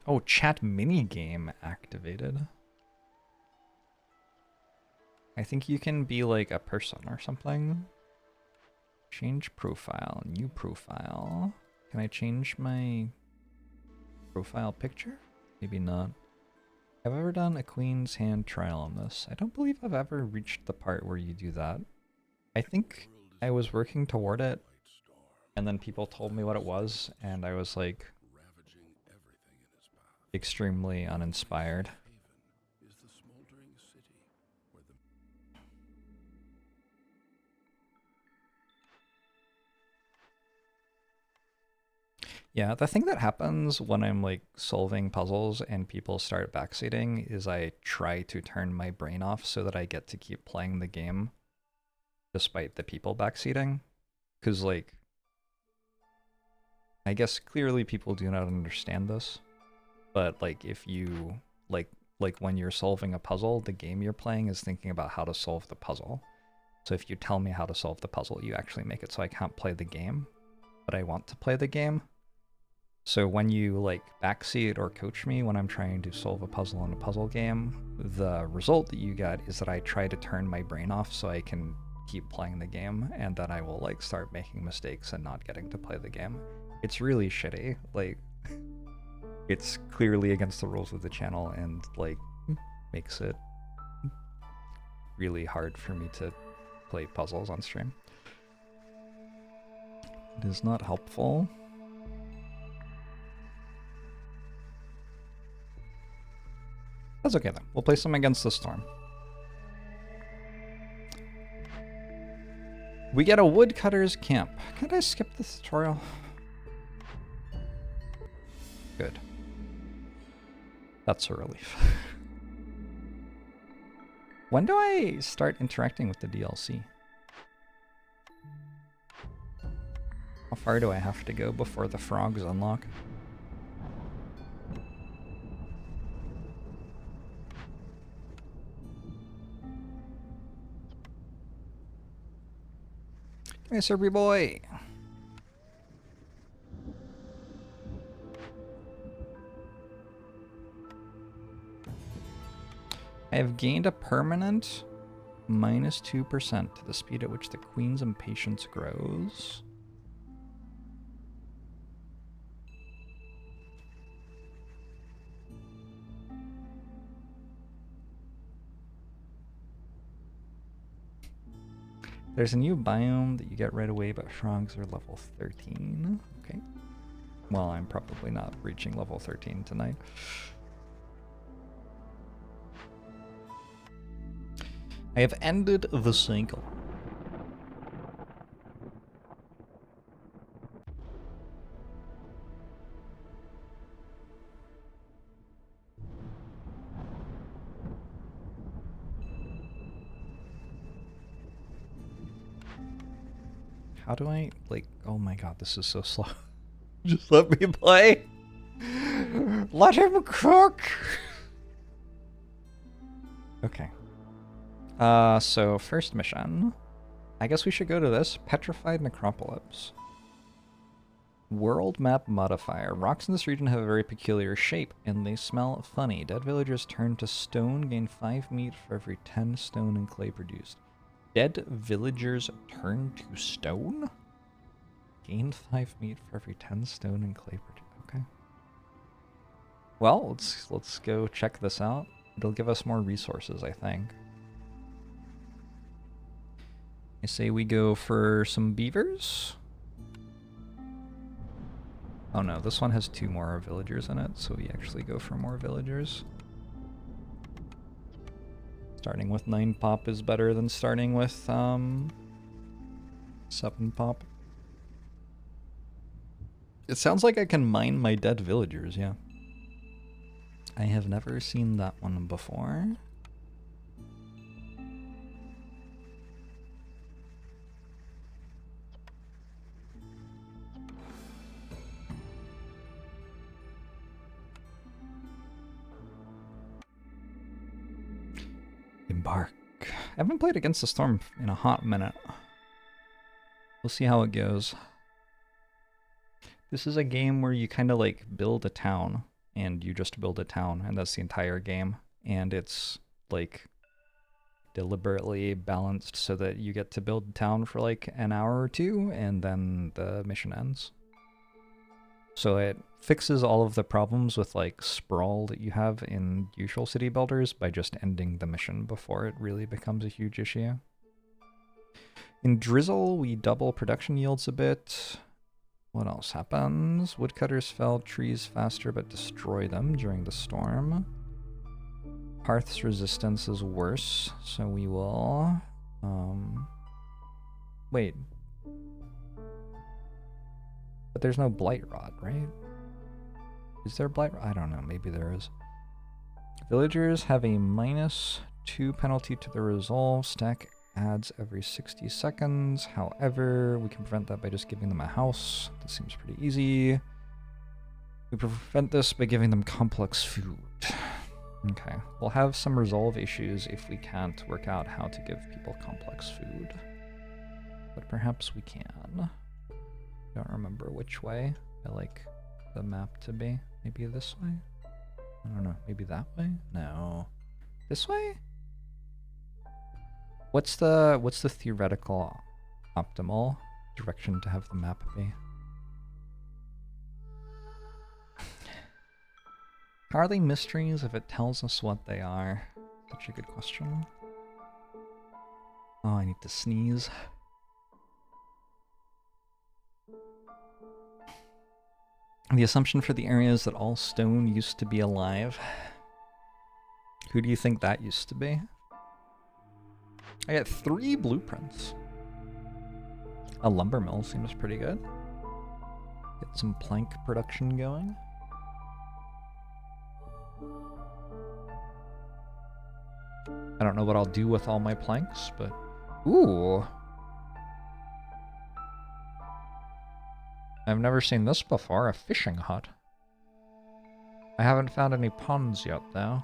Oh, chat minigame activated. I think you can be like a person or something. Change profile, new profile. Can I change my profile picture? Maybe not. Have I ever done a Queen's Hand trial on this? I don't believe I've ever reached the part where you do that. I think I was working toward it, and then people told me what it was, and I was like extremely uninspired. Yeah, the thing that happens when I'm like solving puzzles and people start backseating is I try to turn my brain off so that I get to keep playing the game despite the people backseating. Because like, I guess clearly people do not understand this, but like if you like when you're solving a puzzle, the game you're playing is thinking about how to solve the puzzle. So if you tell me how to solve the puzzle, you actually make it so I can't play the game, but I want to play the game. So when you like backseat or coach me when I'm trying to solve a puzzle in a puzzle game, the result that you get is that I try to turn my brain off so I can keep playing the game, and then I will like start making mistakes and not getting to play the game. It's really shitty. Like, it's clearly against the rules of the channel and like makes it really hard for me to play puzzles on stream. It is not helpful. That's okay then. We'll place them against the storm. We get a woodcutter's camp. Could I skip this tutorial? Good. That's a relief. When do I start interacting with the DLC? How far do I have to go before the frogs unlock? Hey, Serby boy! I have gained a permanent -2% to the speed at which the Queen's impatience grows. There's a new biome that you get right away, but frogs are level 13. Okay. Well, I'm probably not reaching level 13 tonight. I have ended the cycle. How do I, like, oh my god, this is so slow. Just let me play. Let him cook. Okay. So first mission. I guess we should go to this. Petrified Necropolis. World map modifier. Rocks in this region have a very peculiar shape, and they smell funny. Dead villagers turn to stone, gain 5 meat for every 10 stone and clay produced. Dead villagers turn to stone? Gain 5 meat for every 10 stone and clay produced. Okay. Well, let's go check this out. It'll give us more resources, I think. I say we go for some beavers. Oh no, this one has 2 more villagers in it, so we actually go for more villagers. Starting with 9 pop is better than starting with 7 pop. It sounds like I can mine my dead villagers, yeah. I have never seen that one before. Embark. I haven't played Against the Storm in a hot minute. We'll see how it goes. This is a game where you kind of like build a town and you just build a town, and that's the entire game. And it's like deliberately balanced so that you get to build a town for like an hour or two, and then the mission ends. So it fixes all of the problems with like sprawl that you have in usual city builders by just ending the mission before it really becomes a huge issue. In Drizzle, we double production yields a bit. What else happens? Woodcutters fell trees faster but destroy them during the storm. Hearth's resistance is worse, so we will... Wait. But there's no Blight Rod, right? Is there Blight Rod? I don't know, maybe there is. Villagers have a -2 penalty to the resolve. Stack adds every 60 seconds. However, we can prevent that by just giving them a house. That seems pretty easy. We prevent this by giving them complex food. Okay, we'll have some resolve issues if we can't work out how to give people complex food. But perhaps we can. I don't remember which way I like the map to be. Maybe this way? I don't know, maybe that way? No. This way? What's the theoretical optimal direction to have the map be? Are they mysteries if it tells us what they are? Such a good question. Oh, I need to sneeze. The assumption for the area is that all stone used to be alive. Who do you think that used to be? I got 3 blueprints. A lumber mill seems pretty good. Get some plank production going. I don't know what I'll do with all my planks, but... Ooh! I've never seen this before, a fishing hut. I haven't found any ponds yet, though.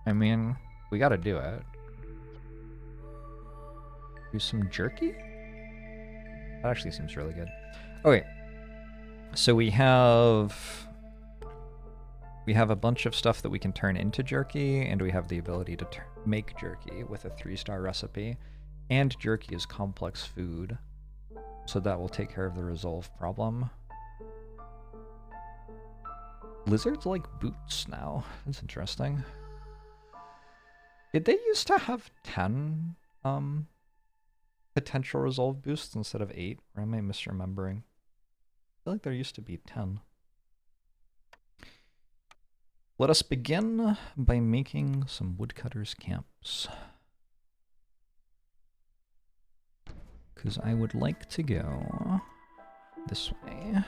I mean, we gotta do it. Do some jerky? That actually seems really good. Okay, so we have a bunch of stuff that we can turn into jerky, and we have the ability to make jerky with a 3-star recipe. And jerky is complex food, so that will take care of the resolve problem. Lizards like boots now. That's interesting. Did they used to have 10 potential resolve boosts instead of 8? Or am I misremembering? I feel like there used to be 10. Let us begin by making some woodcutters' camps. Because I would like to go this way.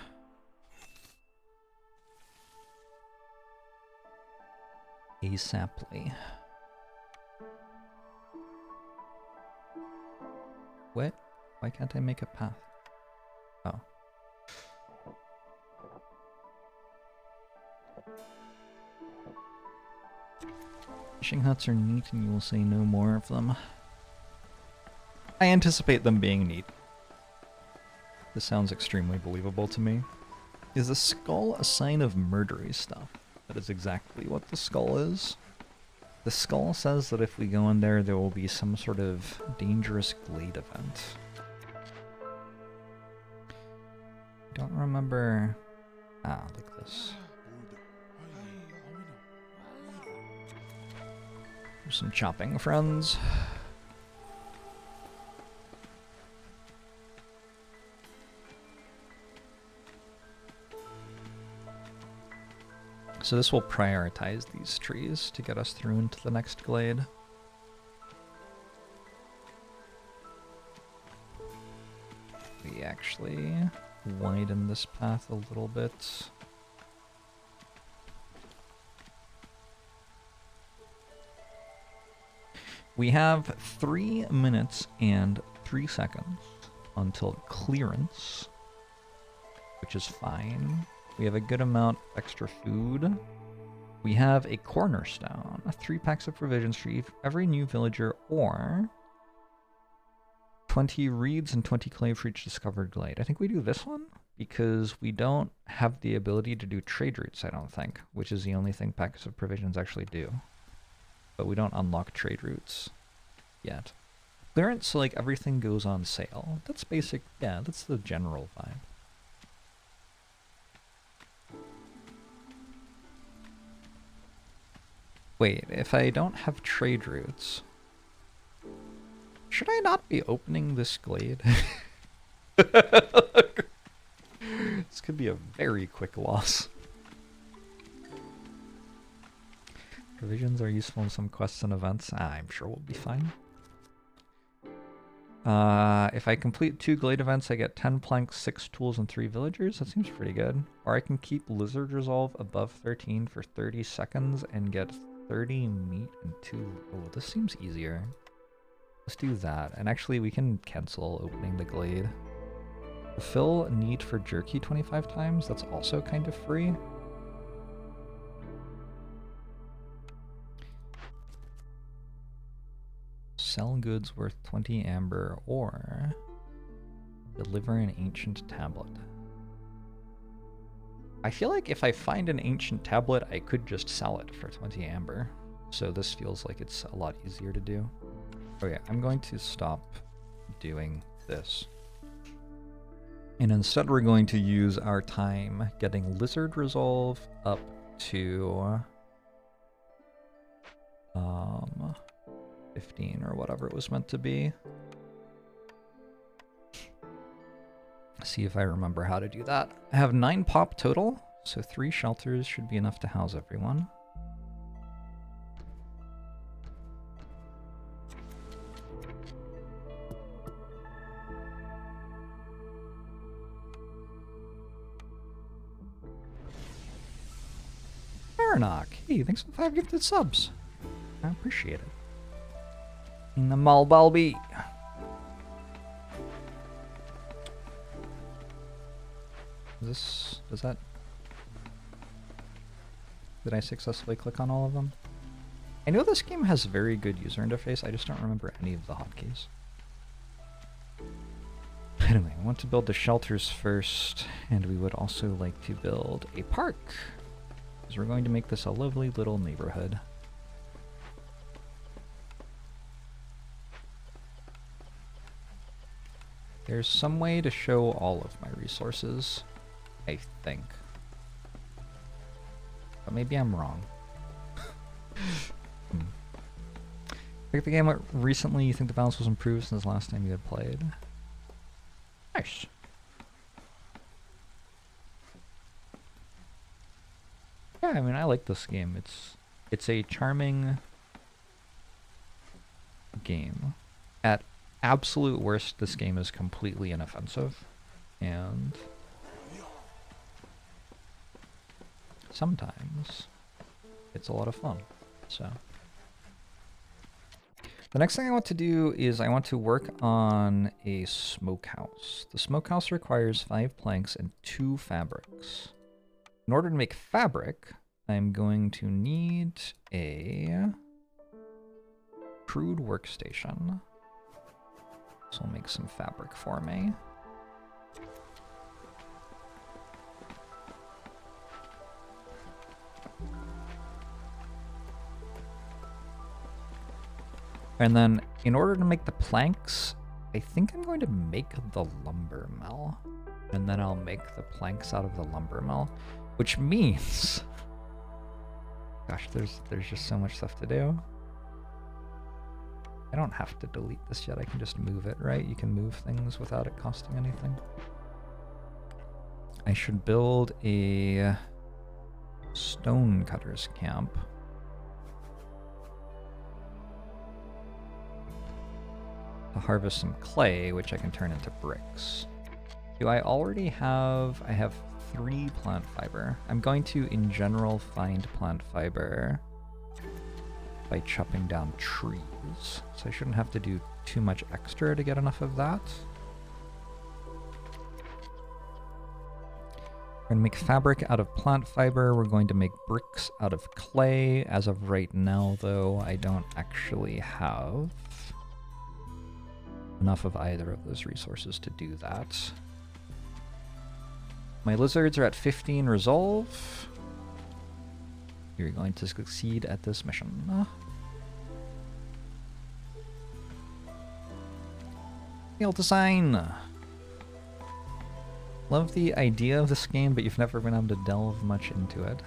ASAPly. What? Why can't I make a path? Oh. Fishing huts are neat and you will say no more of them. I anticipate them being neat. This sounds extremely believable to me. Is the skull a sign of murdery stuff? That is exactly what the skull is. The skull says that if we go in there, there will be some sort of dangerous glade event. I don't remember... Ah, like this. There's some chopping, friends. So this will prioritize these trees to get us through into the next glade. We actually widen this path a little bit. We have 3 minutes and 3 seconds until clearance, which is fine. We have a good amount of extra food. We have a cornerstone, 3 packs of provisions for every new villager, or 20 reeds and 20 clay for each discovered glade. I think we do this one. because we don't have the ability to do trade routes, I don't think, which is the only thing packets of provisions actually do. But we don't unlock trade routes yet. Clearance, so like everything goes on sale. That's basic, yeah, that's the general vibe. Wait, if I don't have trade routes, should I not be opening this glade? This could be a very quick loss. Provisions are useful in some quests and events. I'm sure we'll be fine. If I complete 2 glade events, I get 10 planks, 6 tools, and 3 villagers. That seems pretty good. Or I can keep Lizard Resolve above 13 for 30 seconds and get 30 meat and 2... Oh, this seems easier. Let's do that. And actually, we can cancel opening the glade. Fulfill need for jerky 25 times. That's also kind of free. Sell goods worth 20 amber or deliver an ancient tablet. I feel like if I find an ancient tablet, I could just sell it for 20 amber. So this feels like it's a lot easier to do. Okay, I'm going to stop doing this. And instead we're going to use our time getting Lizard Resolve up to 15 or whatever it was meant to be. See if I remember how to do that. I have 9 pop total, so 3 shelters should be enough to house everyone. Marinok, hey, thanks for the 5 gifted subs. I appreciate it. In the Malbalbi. Does that... Did I successfully click on all of them? I know this game has very good user interface, I just don't remember any of the hotkeys. Anyway, I want to build the shelters first, and we would also like to build a park, because we're going to make this a lovely little neighborhood. There's some way to show all of my resources, I think. But maybe I'm wrong. Pick the game up recently. You think the balance was improved since the last time you had played? Nice. Yeah, I mean, I like this game. It's a charming game. At absolute worst, this game is completely inoffensive, and sometimes it's a lot of fun. So the next thing I want to do is I want to work on a smokehouse. The smokehouse requires 5 planks and 2 fabrics. In order to make fabric, I'm going to need a crude workstation. This will make some fabric for me. And then, in order to make the planks, I think I'm going to make the lumber mill. And then I'll make the planks out of the lumber mill. Which means... Gosh, there's just so much stuff to do. I don't have to delete this yet, I can just move it, right? You can move things without it costing anything. I should build a stone cutter's camp. To harvest some clay, which I can turn into bricks. Do I already have... I have 3 plant fiber. I'm going to, in general, find plant fiber by chopping down trees. So I shouldn't have to do too much extra to get enough of that. We're going to make fabric out of plant fiber. We're going to make bricks out of clay. As of right now, though, I don't actually have enough of either of those resources to do that. My lizards are at 15 resolve. You're going to succeed at this mission. Scale design. Love the idea of this game, but you've never been able to delve much into it.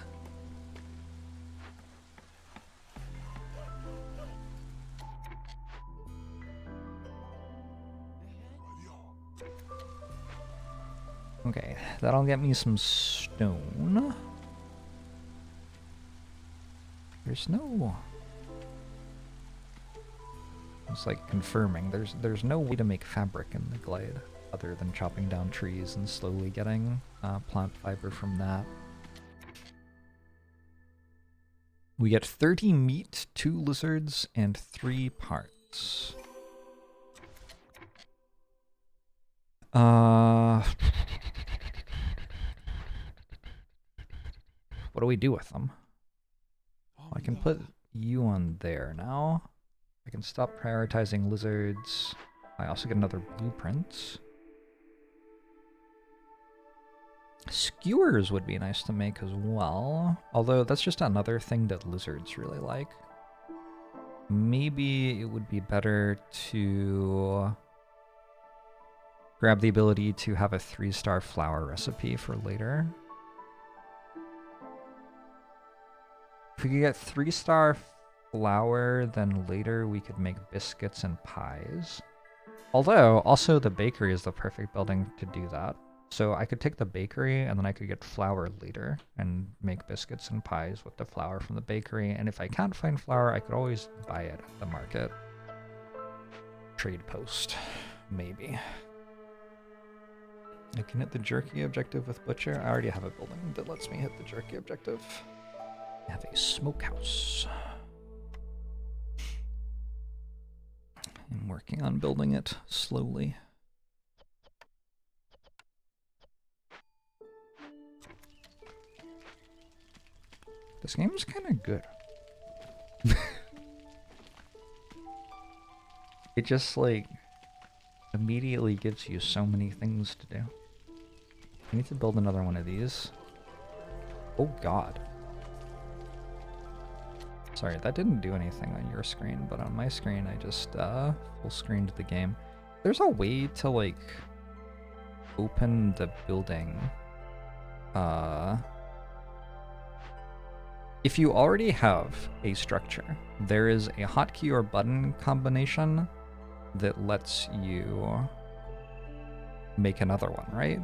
Okay, that'll get me some stone. There's no... It's like confirming. There's no way to make fabric in the glade other than chopping down trees and slowly getting plant fiber from that. We get 30 meat, 2 lizards, and 3 parts. What do we do with them? I can put you on there now. I can stop prioritizing lizards. I also get another blueprint. Skewers would be nice to make as well. Although that's just another thing that lizards really like. Maybe it would be better to grab the ability to have a 3-star flour recipe for later. If we could get 3-star flour, then later we could make biscuits and pies. Although, also the bakery is the perfect building to do that. So I could take the bakery and then I could get flour later and make biscuits and pies with the flour from the bakery. And if I can't find flour, I could always buy it at the market. Trade post, maybe. I can hit the jerky objective with Butcher. I already have a building that lets me hit the jerky objective. I have a smokehouse. I'm working on building it slowly. This game is kind of good. It just, like, immediately gives you so many things to do. I need to build another one of these. Oh god. Sorry, that didn't do anything on your screen, but on my screen I just full screened the game. There's a way to, like, open the building. If you already have a structure, there is a hotkey or button combination that lets you make another one, right?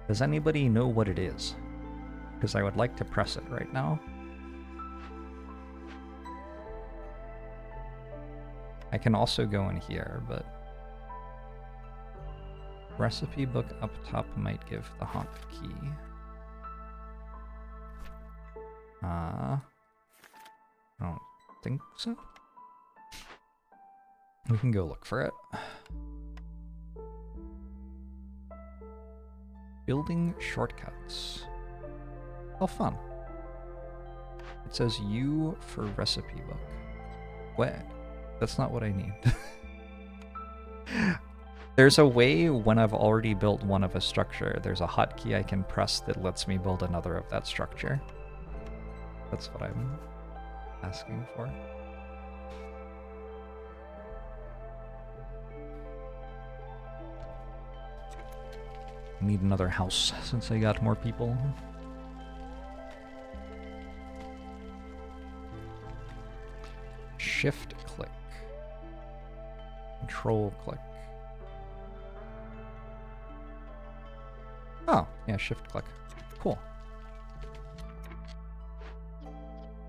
Does anybody know what it is? Because I would like to press it right now. I can also go in here, but recipe book up top might give the hotkey. I don't think so. We can go look for it. Building shortcuts. Oh, fun. It says U for recipe book. What? That's not what I need. There's a way when I've already built one of a structure, there's a hotkey I can press that lets me build another of that structure. That's what I'm asking for. I need another house since I got more people. Shift click. Control click. Oh, yeah, shift click. Cool.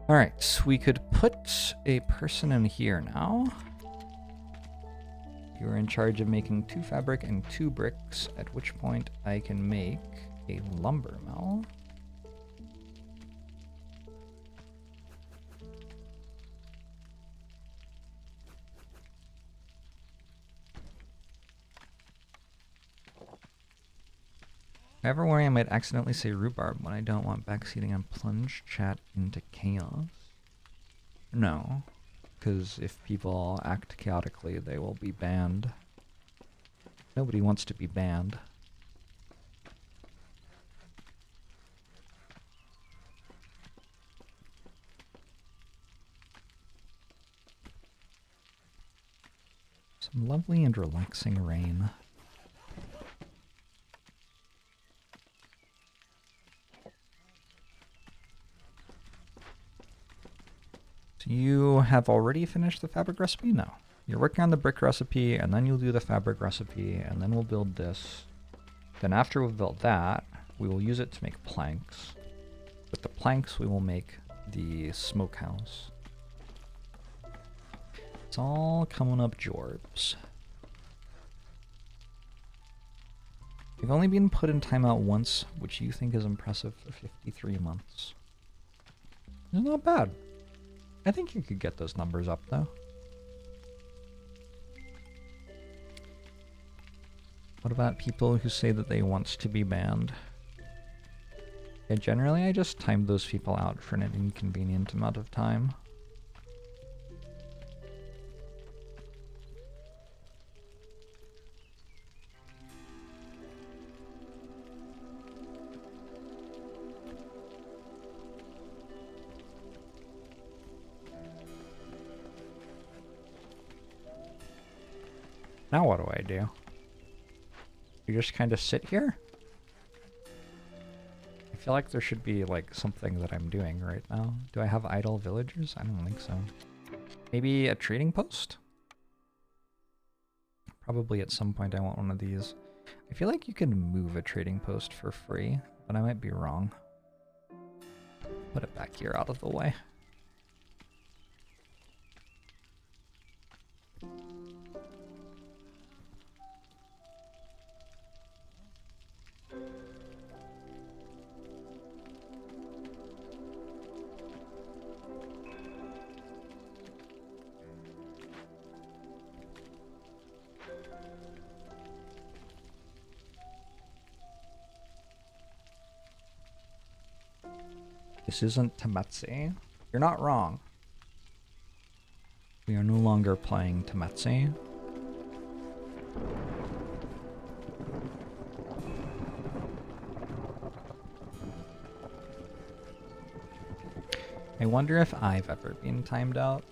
Alright, we could put a person in here now. You're in charge of making 2 fabric and 2 bricks, at which point I can make a lumber mill. I ever worry I might accidentally say rhubarb when I don't want backseating and plunge chat into chaos? No, because if people act chaotically, they will be banned. Nobody wants to be banned. Some lovely and relaxing rain. So you have already finished the fabric recipe? No. You're working on the brick recipe, and then you'll do the fabric recipe, and then we'll build this. Then after we've built that, we will use it to make planks. With the planks, we will make the smokehouse. It's all coming up, Jorbs. You've only been put in timeout once, which you think is impressive for 53 months. It's not bad. I think you could get those numbers up, though. What about people who say that they want to be banned? Yeah, generally I just time those people out for an inconvenient amount of time. Now what do I do? You just kind of sit here? I feel like there should be like something that I'm doing right now. Do I have idle villagers? I don't think so. Maybe a trading post? Probably at some point I want one of these. I feel like you can move a trading post for free, but I might be wrong. Put it back here out of the way. This isn't Temetsi. You're not wrong. We are no longer playing Temetsi. I wonder if I've ever been timed out.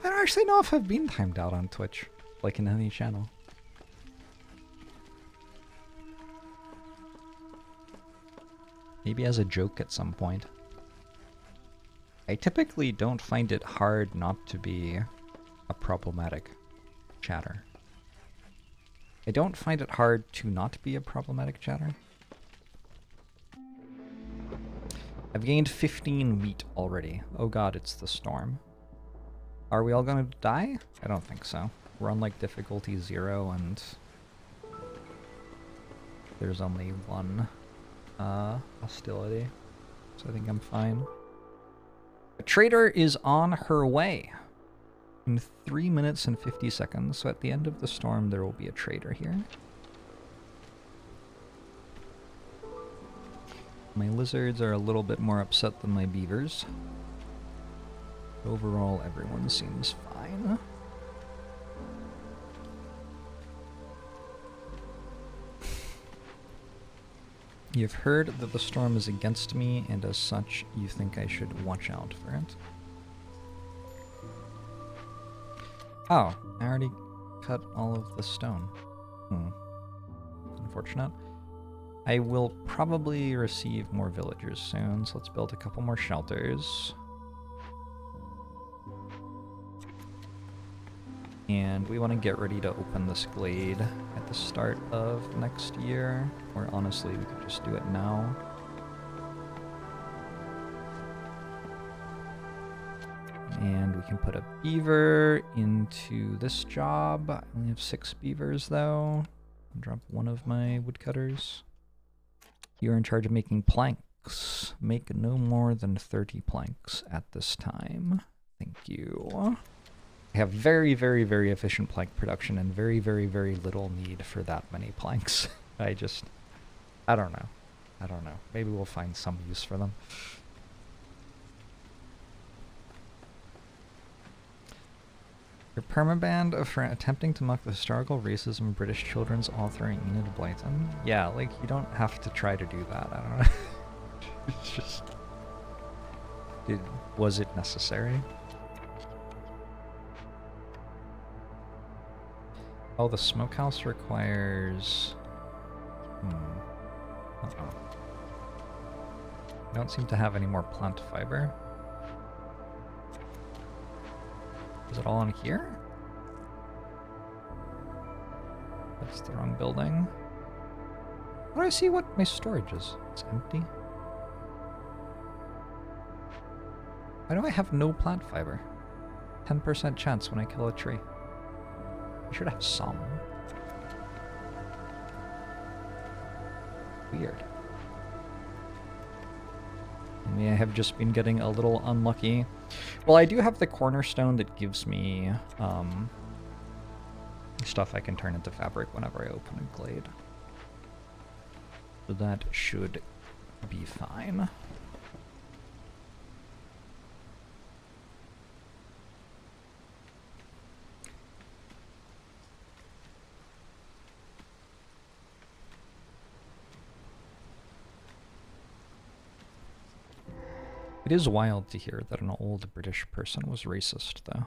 I don't actually know if I've been timed out on Twitch, like in any channel. Maybe as a joke at some point. I typically don't find it hard not to be a problematic chatter. I don't find it hard to not be a problematic chatter. I've gained 15 wheat already. Oh god, it's the storm. Are we all gonna die? I don't think so. We're on like difficulty 0 and there's only one hostility, so I think I'm fine. A trader is on her way in 3 minutes and 50 seconds, so at the end of the storm there will be a trader here. My lizards are a little bit more upset than my beavers. Overall, everyone seems fine. You've heard that the storm is against me, and as such, you think I should watch out for it. Oh, I already cut all of the stone. Unfortunate. I will probably receive more villagers soon, so let's build a couple more shelters. And we want to get ready to open this glade at the start of next year, or honestly, we could just do it now. And we can put a beaver into this job. I only have 6 beavers though. I'll drop one of my woodcutters. You're in charge of making planks. Make no more than 30 planks at this time. Thank you. I have very, very, very efficient plank production and very, very, very little need for that many planks. I don't know. I don't know. Maybe we'll find some use for them. You're permabanned for attempting to mock the historical racism of British children's author Enid Blyton. Yeah, like, you don't have to try to do that. I don't know. It's just... Was it necessary? Oh, the smokehouse requires... Uh-oh. I don't seem to have any more plant fiber. Is it all in here? That's the wrong building. How do I see what my storage is? It's empty. Why do I have no plant fiber? 10% chance when I kill a tree. I should have some. Weird. Maybe I have just been getting a little unlucky. Well, I do have the cornerstone that gives me stuff I can turn into fabric whenever I open a glade. So that should be fine. It is wild to hear that an old British person was racist, though.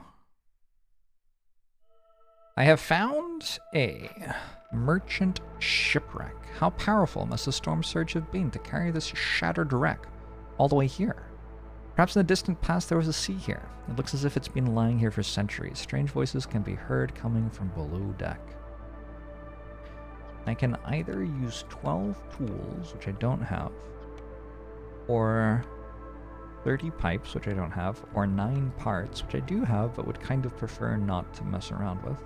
I have found a merchant shipwreck. How powerful must the storm surge have been to carry this shattered wreck all the way here? Perhaps in the distant past there was a sea here. It looks as if it's been lying here for centuries. Strange voices can be heard coming from below deck. I can either use 12 tools, which I don't have, or 30 pipes, which I don't have, or 9 parts, which I do have, but would kind of prefer not to mess around with,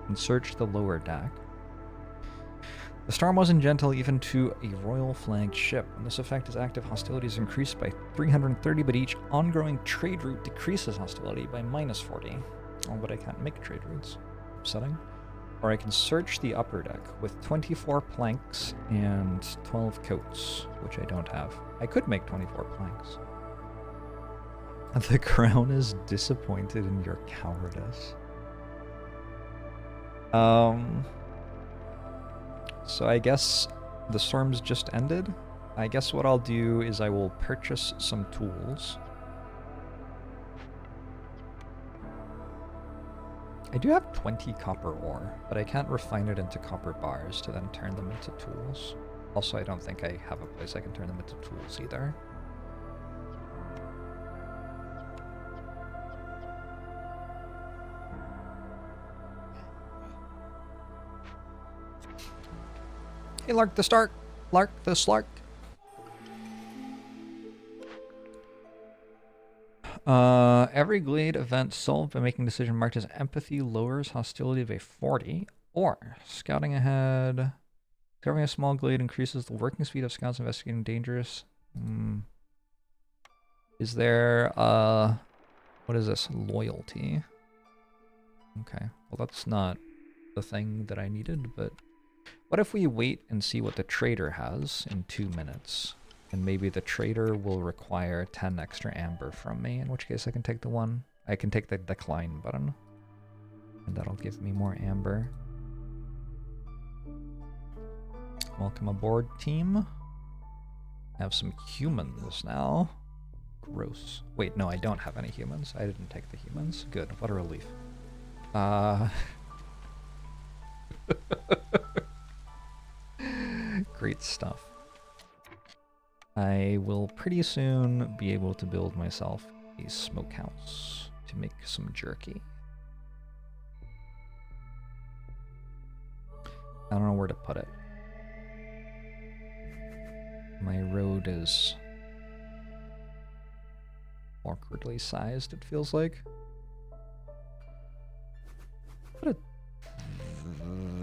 and search the lower deck. The storm wasn't gentle even to a royal flagged ship. When this effect is active, hostility is increased by 330, but each ongoing trade route decreases hostility by -40. Oh, but I can't make trade routes. Upsetting. Or I can search the upper deck with 24 planks and 12 coats, which I don't have. I could make 24 planks. The crown is disappointed in your cowardice. So I guess the storm's just ended. I guess what I'll do is I will purchase some tools. I do have 20 copper ore, but I can't refine it into copper bars to then turn them into tools. Also, I don't think I have a place I can turn them into tools either. Hey, Lark the Stark! Lark the Slark! Every glade event solved by making a decision marked as empathy lowers hostility by 40, or scouting ahead. Covering a small glade increases the working speed of scouts investigating dangerous. Is there, what is this? Loyalty. Okay, well that's not the thing that I needed, but what if we wait and see what the trader has in 2 minutes? And maybe the trader will require 10 extra amber from me, in which case I can take the decline button. And that'll give me more amber. Welcome aboard, team. I have some humans now. Gross. Wait, no, I don't have any humans. I didn't take the humans. Good, what a relief. Great stuff. I will pretty soon be able to build myself a smokehouse to make some jerky. I don't know where to put it. My road is awkwardly sized, it feels like. Put it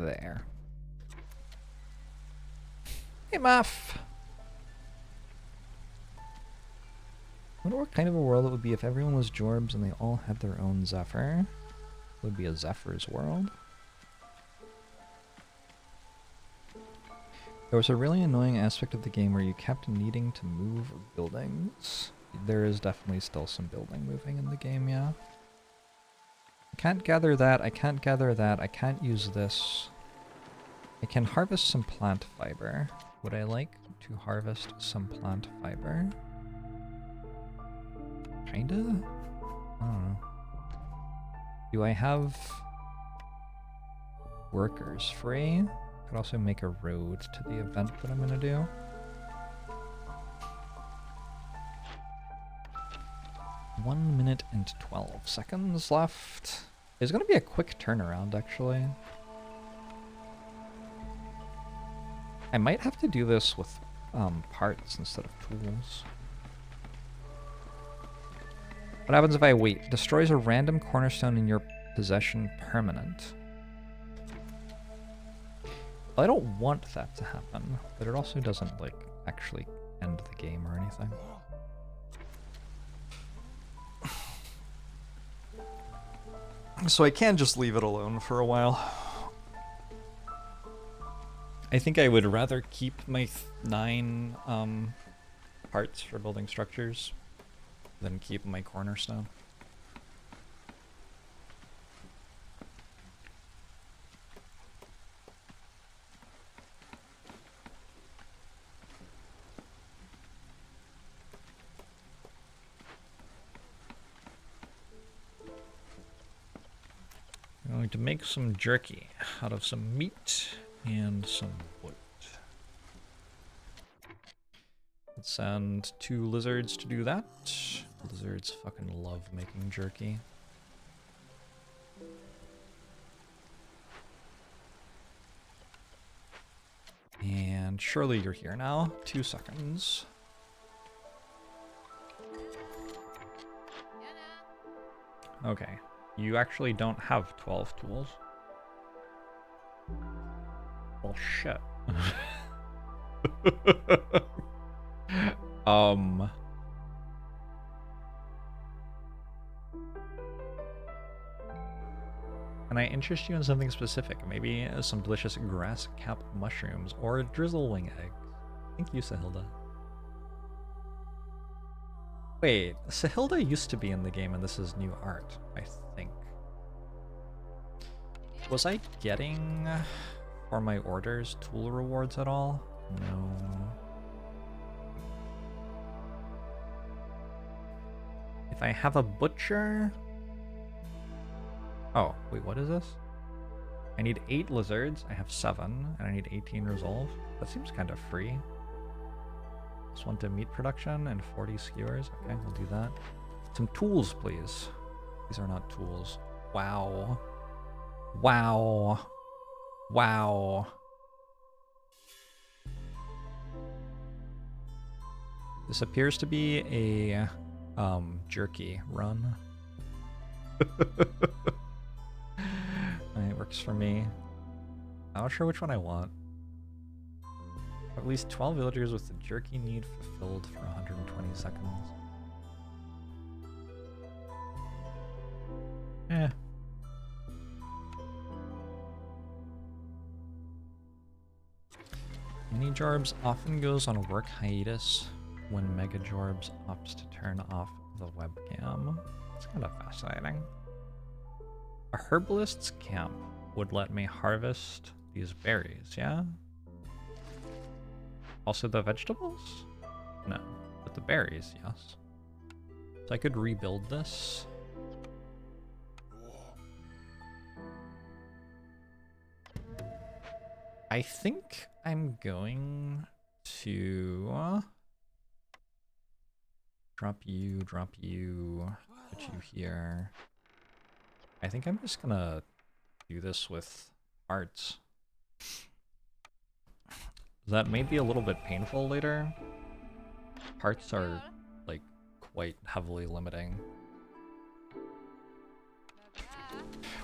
there. Hey, Muff! I wonder what kind of a world it would be if everyone was Jorbs and they all had their own Zephyr. It would be a Zephyr's world. There was a really annoying aspect of the game where you kept needing to move buildings. There is definitely still some building moving in the game, yeah. I can't gather that, I can't gather that, I can't use this. I can harvest some plant fiber. Would I like to harvest some plant fiber? Kinda? I don't know. Do I have workers free? Could also make a road to the event that I'm gonna do. One minute and 12 seconds left. It's gonna be a quick turnaround, actually. I might have to do this with parts instead of tools. What happens if I wait? Destroys a random cornerstone in your possession permanent. Well, I don't want that to happen, but it also doesn't, like, actually end the game or anything. So I can just leave it alone for a while. I think I would rather keep my 9 parts for building structures than keep my cornerstone. I'm going to make some jerky out of some meat and some wood. Let's send 2 lizards to do that. Lizards fucking love making jerky. And surely you're here now. 2 seconds. Okay. You actually don't have 12 tools. Well, shit. Can I interest you in something specific? Maybe some delicious grass cap mushrooms or drizzlewing eggs. Thank you, Sahilda. Wait, Sahilda used to be in the game and this is new art, I think. Was I getting, for my orders, tool rewards at all? No. If I have a butcher... Oh, wait, what is this? I need 8 lizards, I have 7, and I need 18 resolve. That seems kind of free. Just want to meat production and 40 skewers. Okay, we'll do that. Some tools, please. These are not tools. Wow. Wow. Wow. This appears to be a jerky run. It works for me. I'm not sure which one I want. At least 12 villagers with the jerky need fulfilled for 120 seconds. Eh. ManyJorbs often goes on work hiatus when MegaJorbs opts to turn off the webcam. It's kind of fascinating. A herbalist's camp would let me harvest these berries, yeah? Also the vegetables? No, but the berries, yes. So I could rebuild this. I think I'm going to drop you, put you here. I think I'm just gonna do this with parts. That may be a little bit painful later. Parts are, like, quite heavily limiting.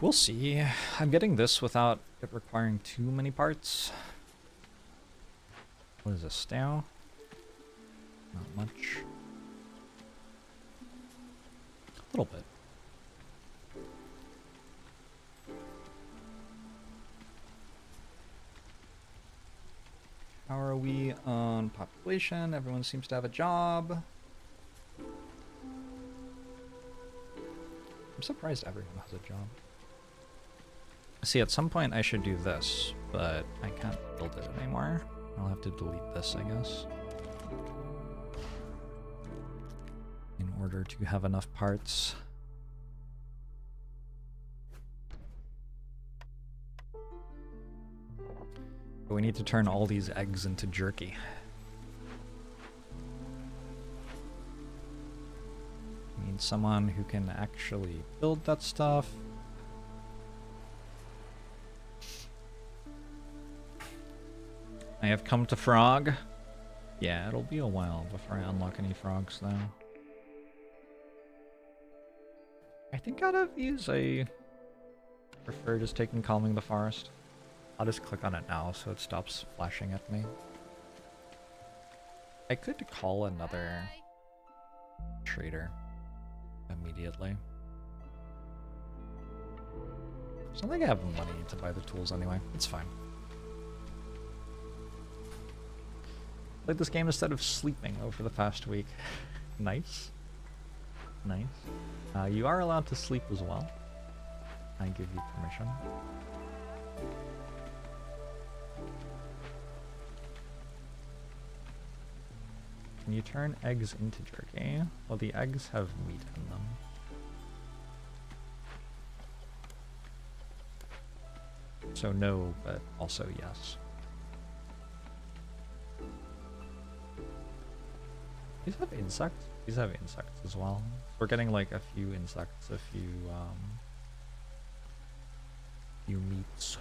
We'll see. I'm getting this without it requiring too many parts. What is this, now? Not much. A little bit. How are we on population? Everyone seems to have a job. I'm surprised everyone has a job. See, at some point I should do this, but I can't build it anymore. I'll have to delete this, I guess. in order to have enough parts. But we need to turn all these eggs into jerky. We need someone who can actually build that stuff. I have come to frog. Yeah, it'll be a while before I unlock any frogs, though. I think out of these, I prefer just taking Calming the Forest. I'll just click on it now so it stops flashing at me. I could call another trader immediately. I don't think I have money to buy the tools anyway. It's fine. Played this game instead of sleeping over the past week. Nice. Nice. You are allowed to sleep as well. I give you permission. Can you turn eggs into jerky? Well, the eggs have meat in them. So no, but also yes. These have insects? These have insects as well. We're getting like a few insects, a few meats.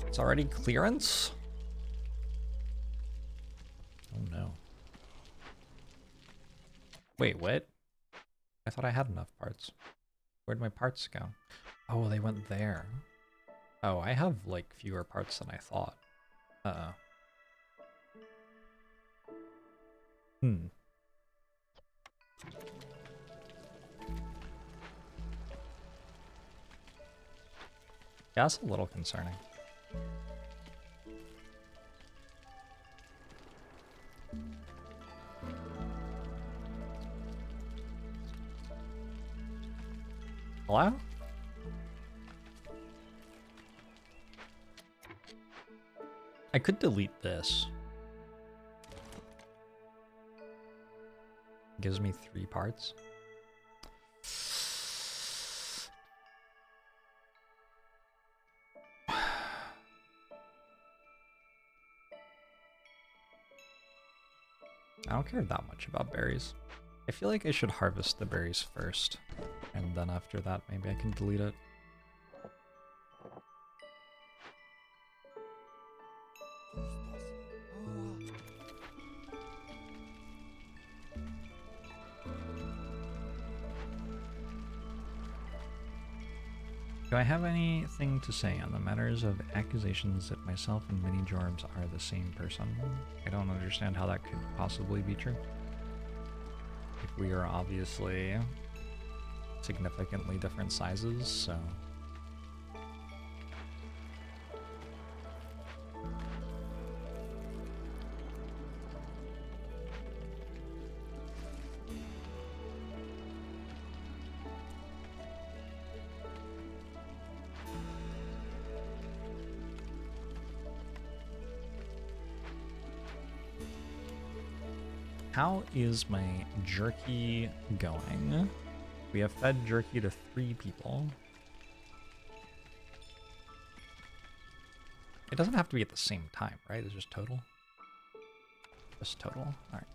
It's already clearance? Oh no. Wait, what? I thought I had enough parts. Where'd my parts go? Oh, they went there. Oh, I have like fewer parts than I thought. Uh-oh. Hmm. Yeah, that's a little concerning. Hello? I could delete this. Gives me 3 parts. I don't care that much about berries. I feel like I should harvest the berries first, and then after that maybe I can delete it. Do I have anything to say on the matters of accusations that myself and ManyJorbs are the same person? I don't understand how that could possibly be true. If we are obviously significantly different sizes, so... How is my jerky going? We have fed jerky to 3 people. It doesn't have to be at the same time, right? It's just total? Just total? Alright.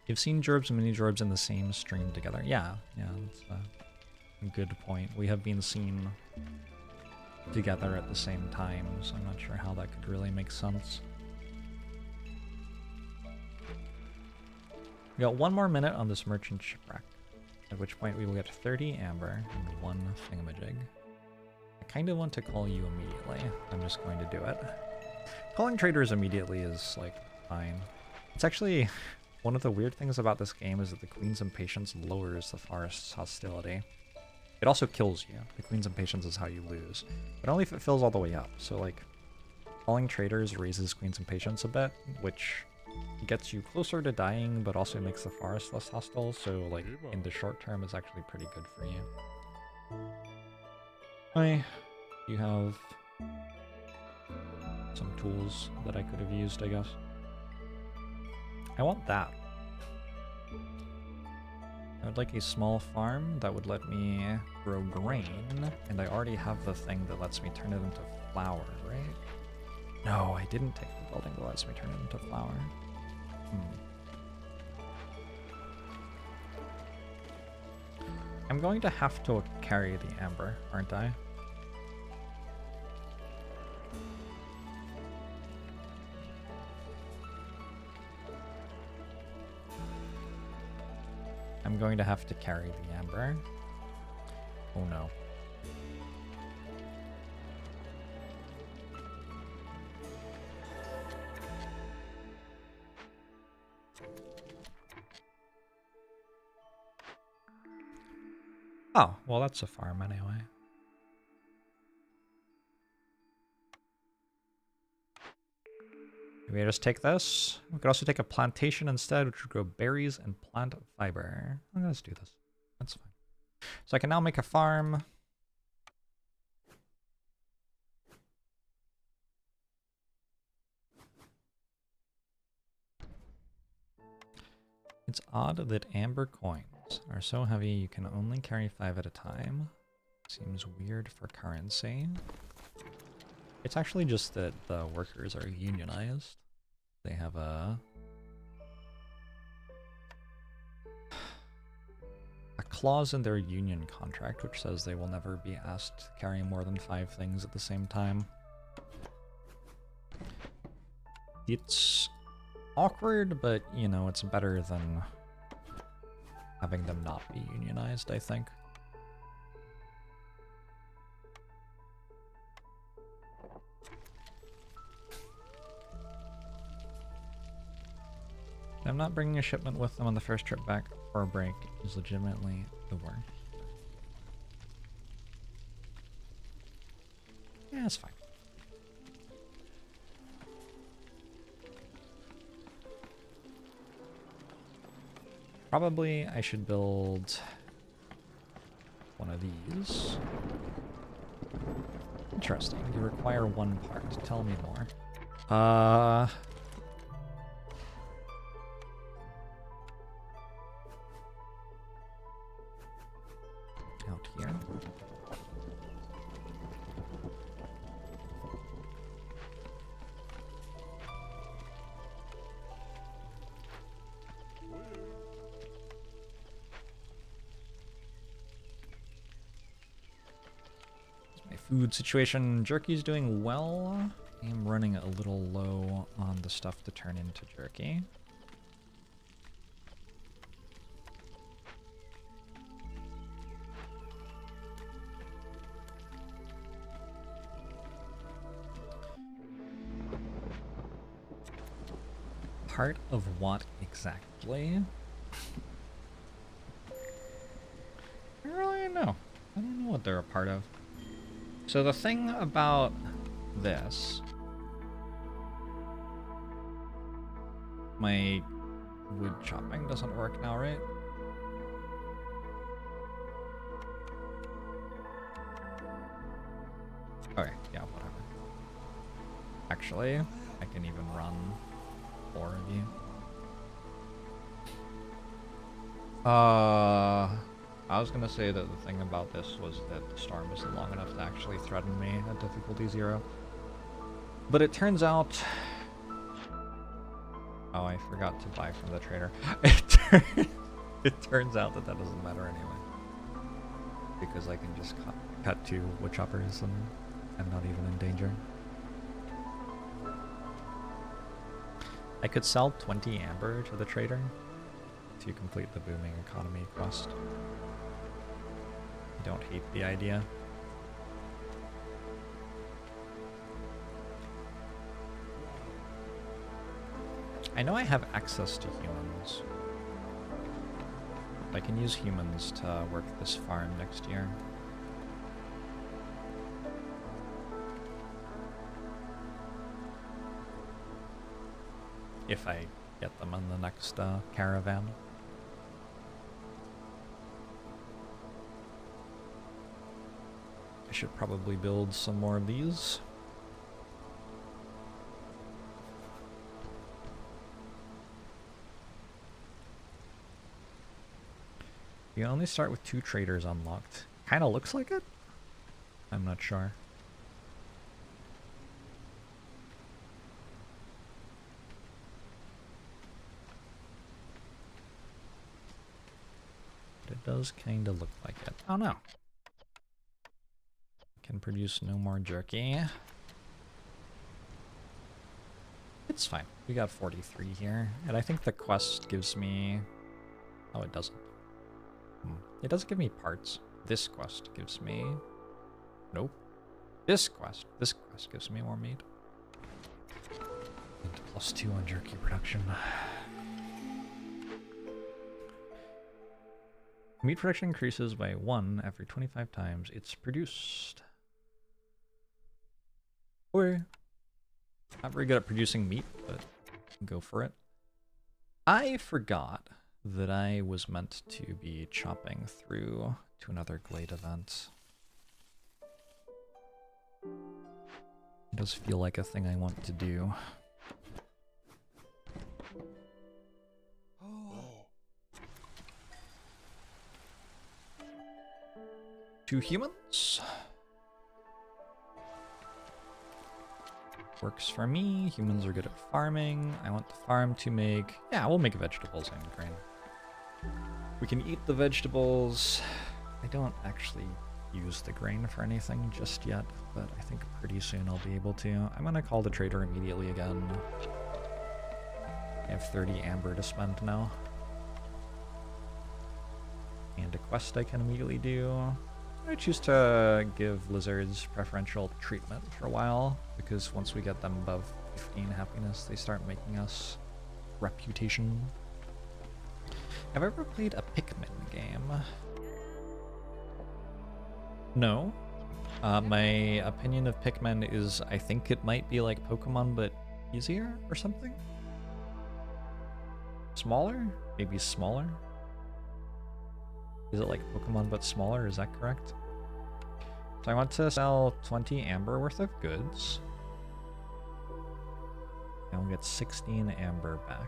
You've seen Jorbs and ManyJorbs in the same stream together. Yeah, that's a good point. We have been seen together at the same time, so I'm not sure how that could really make sense. We got 1 more minute on this merchant shipwreck, at which point we will get 30 amber and 1 thingamajig. I kind of want to call you immediately. I'm just going to do it. Calling traders immediately is, like, fine. It's actually... one of the weird things about this game is that the Queen's Impatience lowers the forest's hostility. It also kills you. The Queen's Impatience is how you lose. But only if it fills all the way up. So, like, calling traders raises Queen's Impatience a bit, which It gets you closer to dying, but also makes the forest less hostile, so like in the short term it's actually pretty good for you. Hi, you have some tools that I could have used, I guess. I want that. I would like a small farm that would let me grow grain, and I already have the thing that lets me turn it into flour, right? No, I didn't take the building that lets me turn it into flour. I'm going to have to carry the amber, aren't I? I'm going to have to carry the amber. Oh no. Oh, well that's a farm anyway. Maybe I just take this. We could also take a plantation instead, which would grow berries and plant fiber. Let's do this. That's fine. So I can now make a farm. It's odd that amber coins are so heavy you can only carry 5 at a time. Seems weird for currency. It's actually just that the workers are unionized. They have a clause in their union contract which says they will never be asked to carry more than 5 things at the same time. It's awkward, but you know, it's better than having them not be unionized, I think. I'm not bringing a shipment with them on the first trip back for a break is legitimately the worst. Yeah, it's fine. Probably I should build one of these. Interesting. You require 1 part. Tell me more. Out here. My food situation. Jerky's doing well. I'm running a little low on the stuff to turn into jerky. Part of what exactly? I don't really know. I don't know what they're a part of. So the thing about this, my wood chopping doesn't work now, right? Okay, yeah, whatever. Actually, I can even run 4 of you. I was gonna say that the thing about this was that the storm isn't long enough to actually threaten me at difficulty 0. But it turns out... Oh, I forgot to buy from the trader. It turns out that that doesn't matter anyway. Because I can just cut 2 wood choppers and I'm not even in danger. I could sell 20 amber to the trader to complete the booming economy quest. I don't hate the idea. I know I have access to humans. I can use humans to work this farm next year. If I get them in the next caravan. I should probably build some more of these. You only start with 2 traders unlocked. Kind of looks like it. I'm not sure. But it does kind of look like it. Oh no. Can produce no more jerky. It's fine. We got 43 here. And I think the quest gives me... Oh, it doesn't. It doesn't give me parts. This quest gives me... Nope. This quest gives me more meat. And +2 on jerky production. Meat production increases by 1 every 25 times it's produced. Or not very good at producing meat, but go for it. I forgot that I was meant to be chopping through to another Glade event. It does feel like a thing I want to do. Two humans. Works for me. Humans are good at farming. I want the farm to make... Yeah, we'll make vegetables and grain. We can eat the vegetables. I don't actually use the grain for anything just yet, but I think pretty soon I'll be able to. I'm gonna call the trader immediately again. I have 30 amber to spend now. And a quest I can immediately do. I choose to give lizards preferential treatment for a while, because once we get them above 15 happiness, they start making us reputation. Have I ever played a Pikmin game? No. My opinion of Pikmin is I think it might be like Pokemon, but easier or something? Smaller? Maybe smaller? Is it like Pokemon but smaller? Is that correct? So I want to sell 20 amber worth of goods. And we'll get 16 amber back.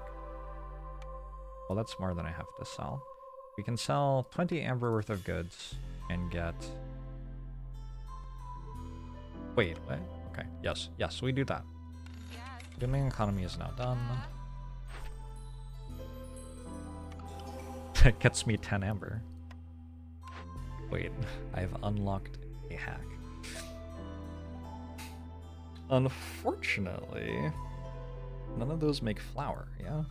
Well, that's more than I have to sell. We can sell 20 amber worth of goods and get... Wait, what? Okay, yes, we do that. Booming economy is now done. That gets me 10 amber. Wait, I've unlocked a hack. Unfortunately, none of those make flour, yeah?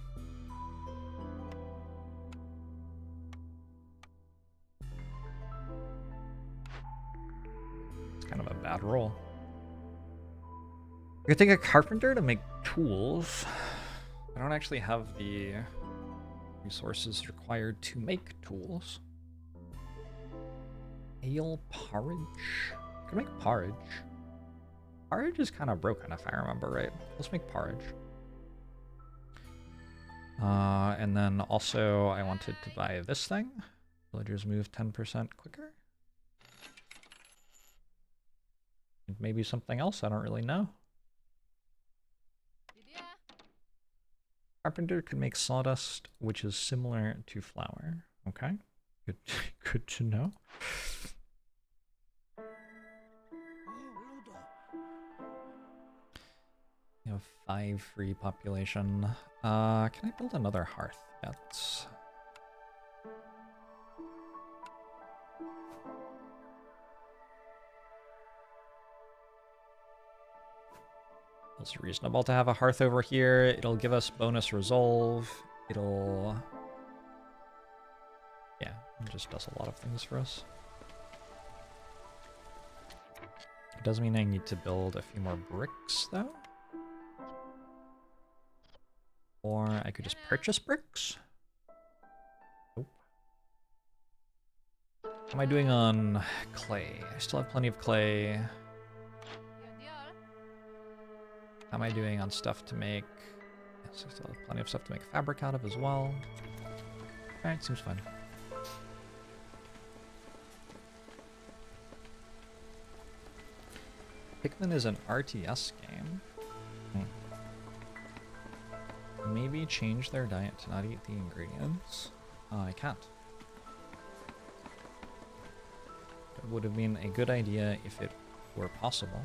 It's kind of a bad roll. I could take a carpenter to make tools. I don't actually have the resources required to make tools. Ale porridge? I can make porridge. Porridge is kind of broken if I remember right. Let's make porridge. And then also I wanted to buy this thing. Villagers move 10% quicker. And maybe something else, I don't really know. Carpenter could make sawdust, which is similar to flour. Okay, good to know. You have 5 free population. Can I build another hearth yet? It's reasonable to have a hearth over here. It'll give us bonus resolve. It'll... Yeah, it just does a lot of things for us. It does mean I need to build a few more bricks, though. Or I could just purchase bricks. Nope. How am I doing on clay? I still have plenty of clay. How am I doing on stuff to make so I still have plenty of stuff to make fabric out of as well. Alright, seems fine. Pikmin is an RTS game. Maybe change their diet to not eat the ingredients. I can't. It would have been a good idea if it were possible.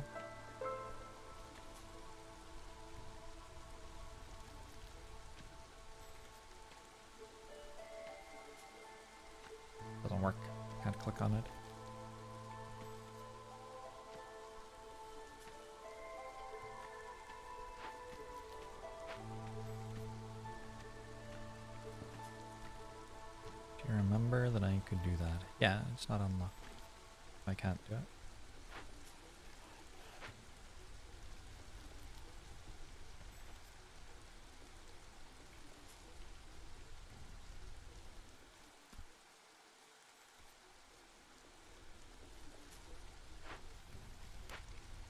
Doesn't work. Can't click on it. Do you remember that I could do that? Yeah, it's not unlocked. I can't do it.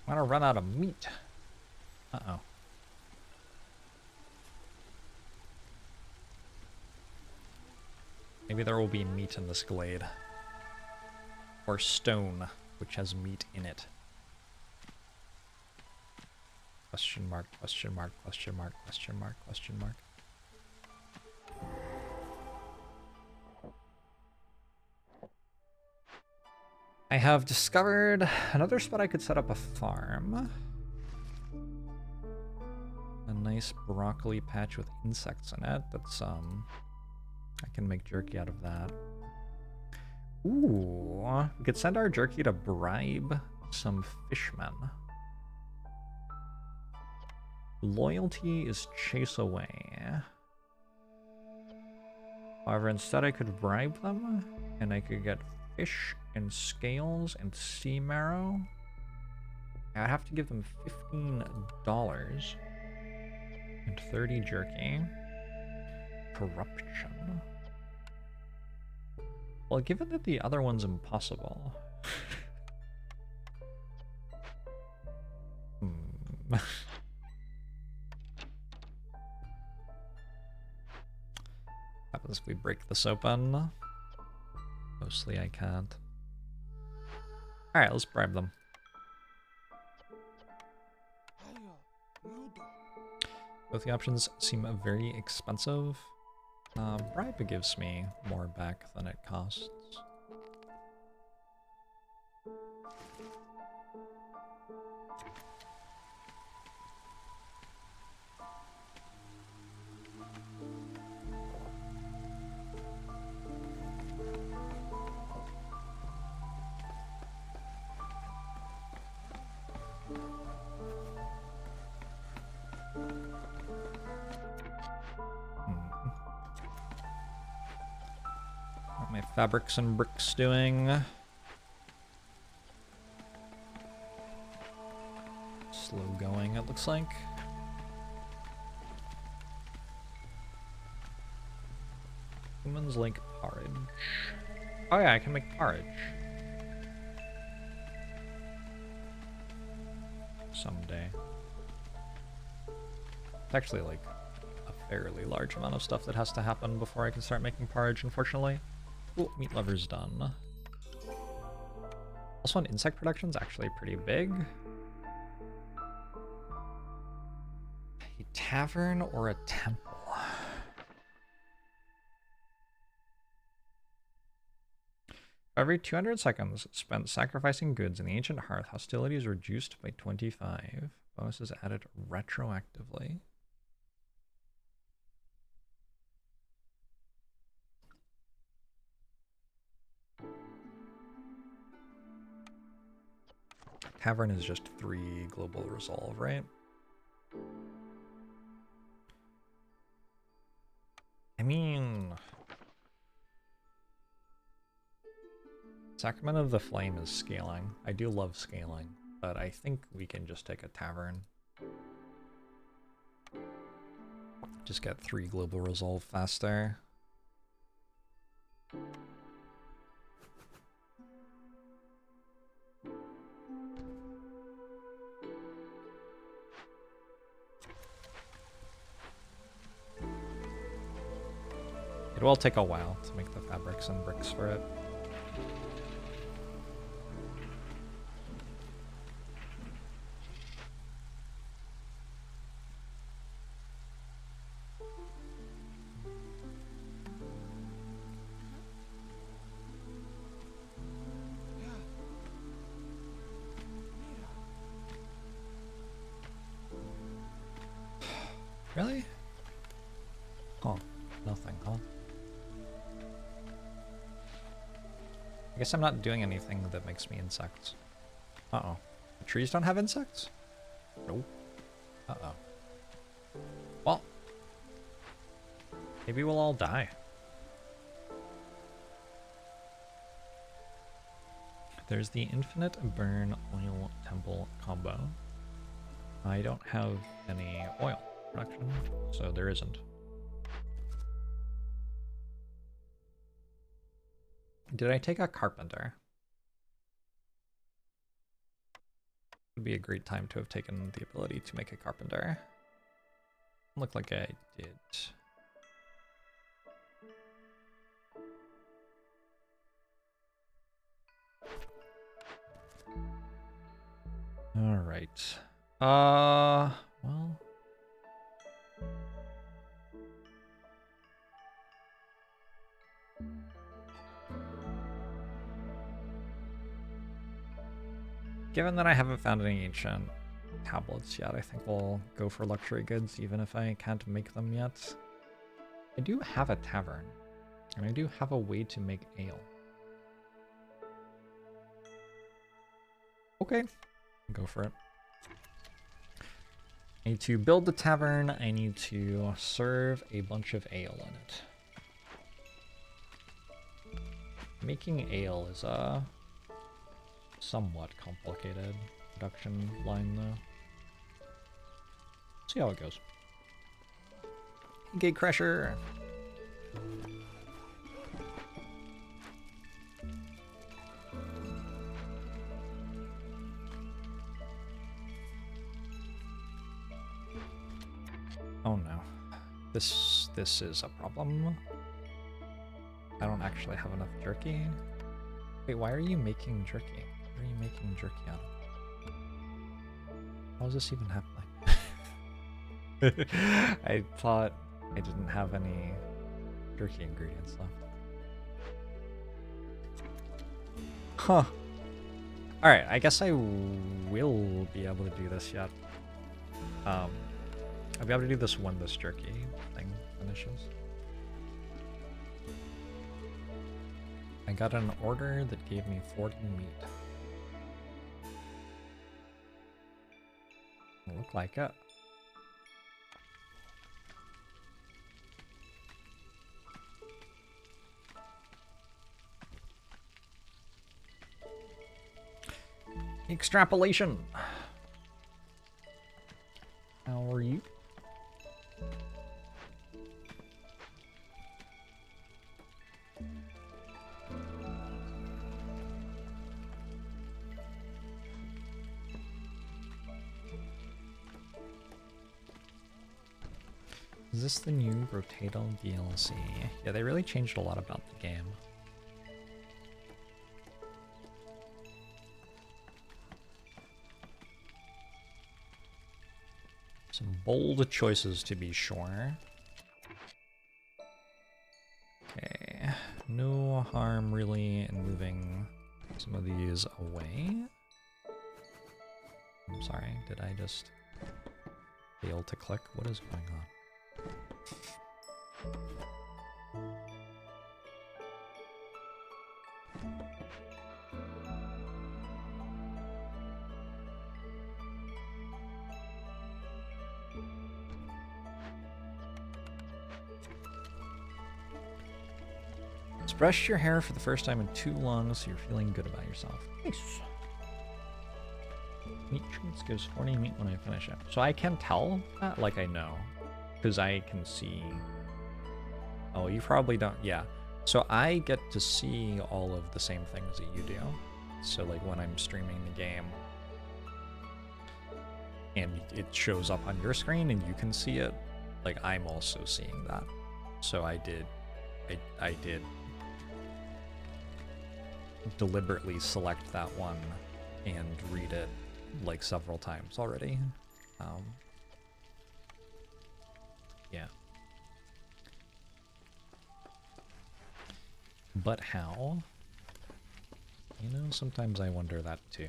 I'm gonna run out of meat. Uh-oh. Maybe there will be meat in this glade. Or stone, which has meat in it. Question mark, question mark, question mark, question mark, question mark. I have discovered another spot I could set up a farm. A nice broccoli patch with insects in it. That's, I can make jerky out of that. Ooh, we could send our jerky to bribe some fishmen. Loyalty is chase away. However, instead I could bribe them, and I could get fish and scales and sea marrow. I'd have to give them $15 and 30 jerky. Corruption. Well, given that the other one's impossible. Happens if we break this open. Mostly I can't. Alright, let's bribe them. Both the options seem very expensive. Bribe gives me more back than it costs. What are my fabrics and bricks doing? Slow going, it looks like. Humans like porridge. Oh yeah, I can make porridge. Someday. It's actually like a fairly large amount of stuff that has to happen before I can start making porridge, unfortunately. Ooh, meat lover's done. Also, on insect production is actually pretty big. A tavern or a temple? Every 200 seconds spent sacrificing goods in the ancient hearth, hostility is reduced by 25. Bonuses added retroactively. Tavern is just 3 global resolve, right? I mean... Sacrament of the Flame is scaling. I do love scaling, but I think we can just take a tavern. Just get 3 global resolve faster. will take a while to make the fabrics and bricks for it. Really? Oh, nothing, huh? I guess I'm not doing anything that makes me insects. Uh-oh. The trees don't have insects? Nope. Uh-oh. Well, maybe we'll all die. There's the infinite burn oil temple combo. I don't have any oil production, so there isn't. Did I take a carpenter? Would be a great time to have taken the ability to make a carpenter. Looked like I did. All right. Well. Given that I haven't found any ancient tablets yet, I think we'll go for luxury goods, even if I can't make them yet. I do have a tavern, and I do have a way to make ale. Okay, go for it. I need to build the tavern. I need to serve a bunch of ale in it. Making ale is a somewhat complicated production line, though. See how it goes. Gatecrasher. Oh no. This is a problem. I don't actually have enough jerky. Wait, why are you making jerky? What are you making jerky out of? How is this even happening? I thought I didn't have any jerky ingredients left. Huh. Alright, I guess I will be able to do this yet. I'll be able to do this when this jerky thing finishes. I got an order that gave me 40 meat. Look like it. Extrapolation. How are you? Is this the new Rotato DLC? Yeah, they really changed a lot about the game. Some bold choices, to be sure. Okay, no harm really in moving some of these away. I'm sorry, did I just fail to click? What is going on? Just brushed your hair for the first time in too long, so you're feeling good about yourself. Nice. Meat treats gives 40 meat when I finish it. So I can tell that, like I know, because I can see. Oh, you probably don't. Yeah. So I get to see all of the same things that you do. So like when I'm streaming the game and it shows up on your screen and you can see it, like I'm also seeing that. So I did I did deliberately select that one and read it like several times already. Yeah. But how? You know, sometimes I wonder that too.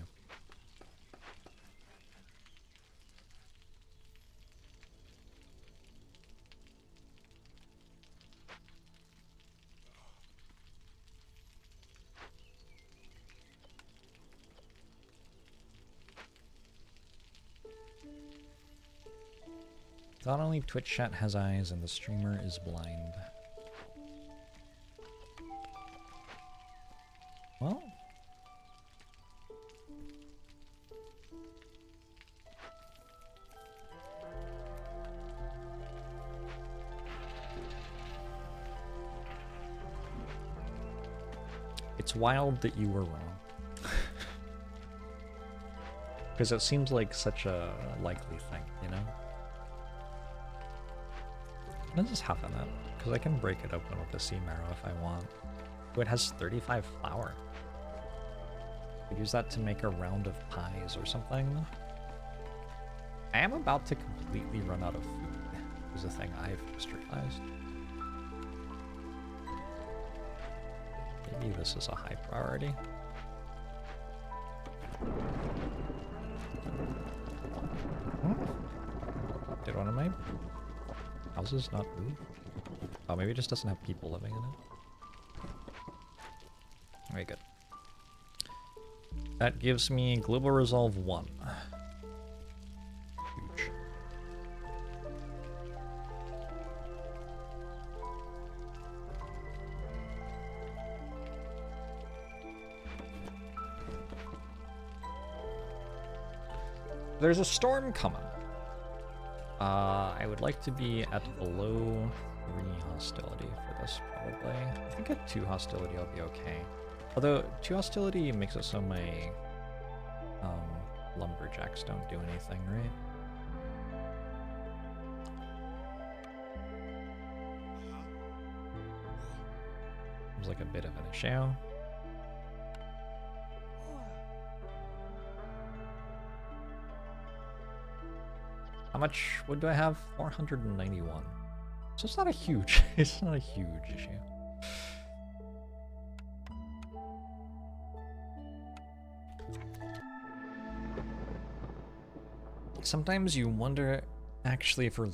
Not only Twitch chat has eyes and the streamer is blind. Well, it's wild that you were wrong. Because it seems like such a likely thing, you know? What does this have in it? Because I can break it open with a sea marrow if I want. Oh, it has 35 flour. Could use that to make a round of pies or something. I am about to completely run out of food, is a thing I've just realized. Maybe this is a high priority. Did one of my houses not move? Oh, maybe it just doesn't have people living in it. Very good. That gives me Global Resolve 1. Huge. There's a storm coming. I would like to be at below 3 hostility for this, probably. I think at 2 hostility I'll be okay. Although 2 hostility makes it so my lumberjacks don't do anything, right? Seems like a bit of an issue. How much wood do I have? 491. So it's not a huge, it's not a huge issue. Sometimes you wonder, actually, if what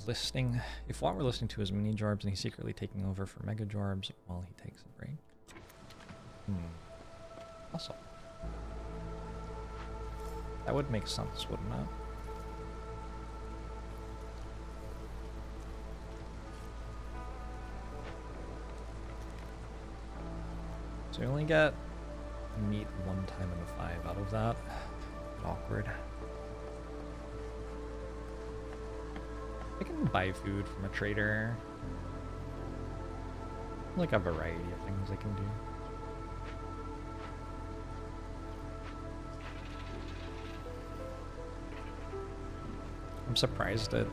we're listening to is ManyJorbs and he's secretly taking over for MegaJorbs while he takes a break. Awesome. That would make sense, wouldn't it? So you only get meat 1 time in the 5 out of that. Awkward. I can buy food from a trader. Like a variety of things I can do. I'm surprised at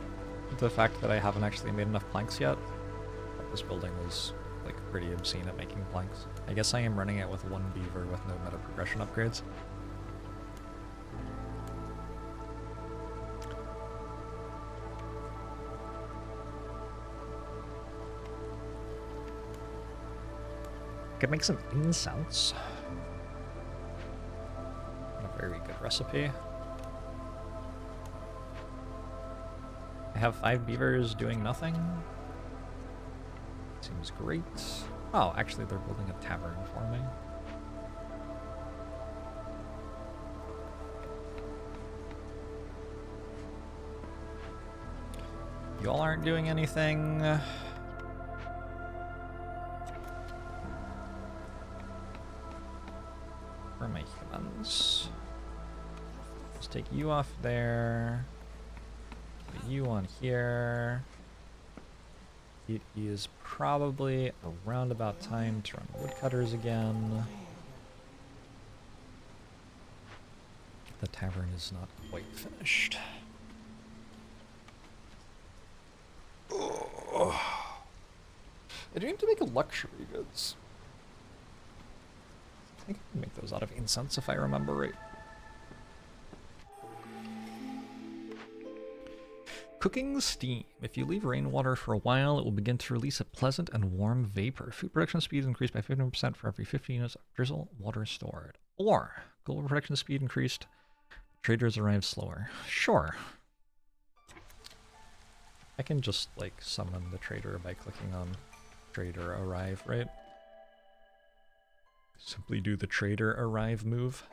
the fact that I haven't actually made enough planks yet. This building was like pretty obscene at making planks. I guess I am running it with 1 beaver with no meta progression upgrades. Could make some incense. A very good recipe. I have 5 beavers doing nothing. Seems great. Oh, actually they're building a tavern for me. Y'all aren't doing anything. Where are my humans? Let's take you off there. Put you on here. It is probably around about time to run woodcutters again. The tavern is not quite finished. I dream to make luxury goods. I think I can make those out of incense if I remember right. Cooking steam. If you leave rainwater for a while, it will begin to release a pleasant and warm vapor. Food production speed increased by 15% for every 50 units of drizzle water stored. Or, gold production speed increased. Traders arrive slower. Sure. I can just, like, summon the trader by clicking on trader arrive, right? Simply do the trader arrive move.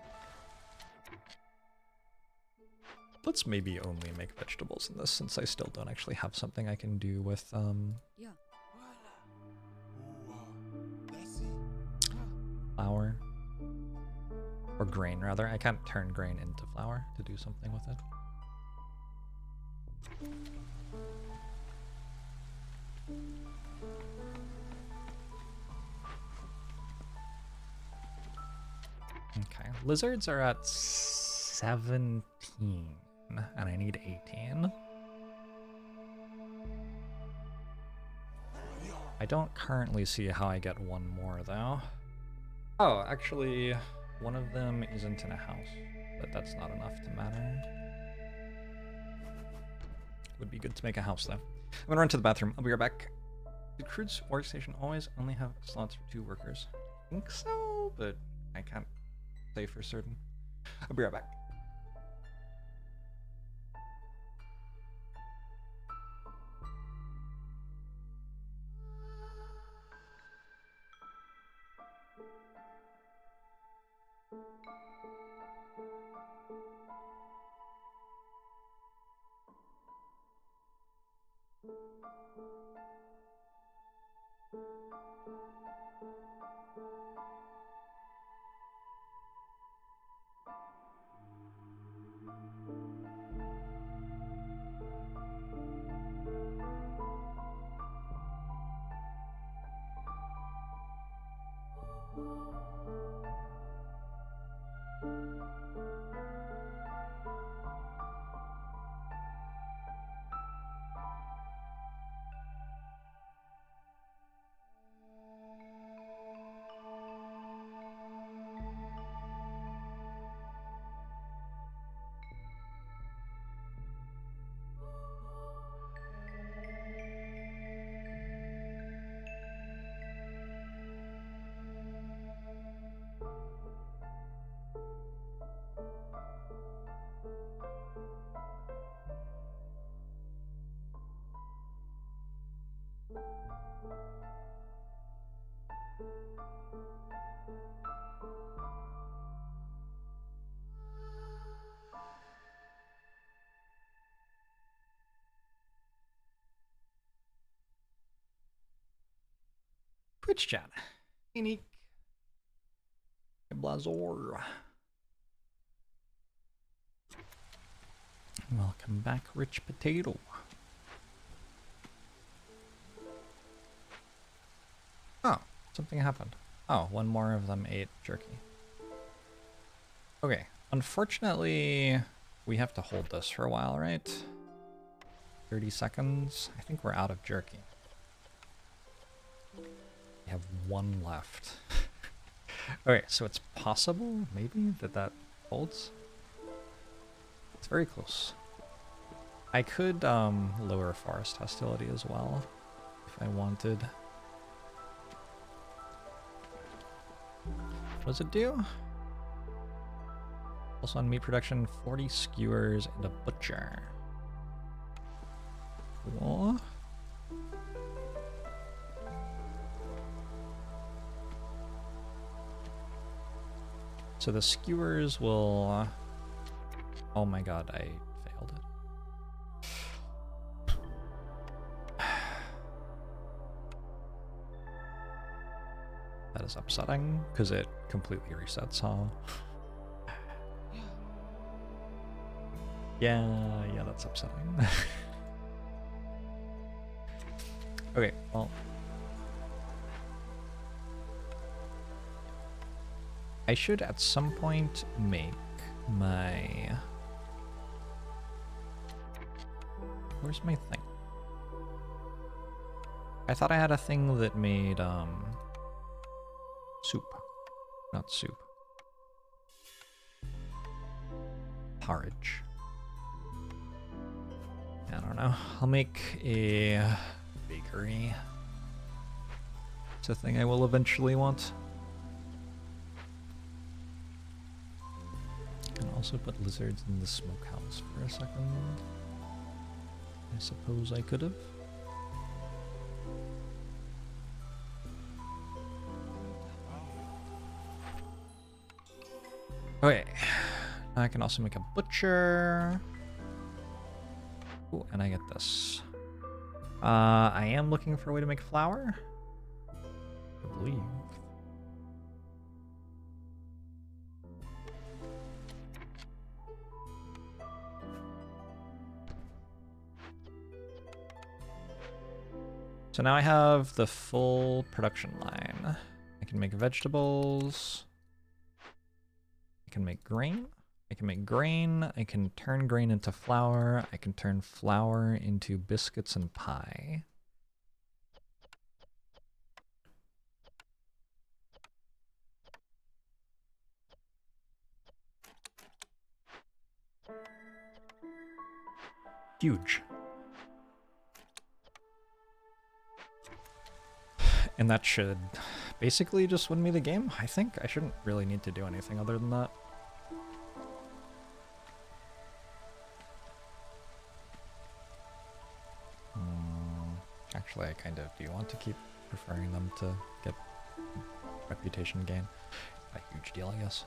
Let's maybe only make vegetables in this, since I still don't actually have something I can do with, flour. Or grain, rather. I can't turn grain into flour to do something with it. Okay, lizards are at 17, and I need 18. I don't currently see how I get one more, though. Oh, actually, one of them isn't in a house, but that's not enough to matter. Would be good to make a house, though. I'm gonna run to the bathroom. I'll be right back. Did Crude's workstation always only have slots for 2 workers? I think so, but I can't say for certain. I'll be right back. Twitch chat. Unique. Blazor. Welcome back, Rich Potato. Oh, something happened. Oh, one more of them ate jerky. Okay, unfortunately, we have to hold this for a while, right? 30 seconds. I think we're out of jerky. We have one left. Okay, so it's possible, maybe, that holds? It's very close. I could lower forest hostility as well, if I wanted. What does it do? Also on meat production, 40 skewers and a butcher. Cool. So the skewers will... Oh my god, I failed it. That is upsetting, because it completely resets, huh? Yeah, that's upsetting. Okay, well... I should at some point make my... Where's my thing? I thought I had a thing that made soup. Not soup. Porridge. I don't know. I'll make a bakery. It's a thing I will eventually want. And also put lizards in the smokehouse for a second. I suppose I could have. Okay. I can also make a butcher. Ooh, and I get this. I am looking for a way to make flour. I believe. So now I have the full production line. I can make vegetables. I can make grain. I can make grain. I can turn grain into flour. I can turn flour into biscuits and pie. Huge. And that should basically just win me the game, I think. I shouldn't really need to do anything other than that. Actually, I kind of do want to keep preferring them to get reputation gain. A huge deal, I guess.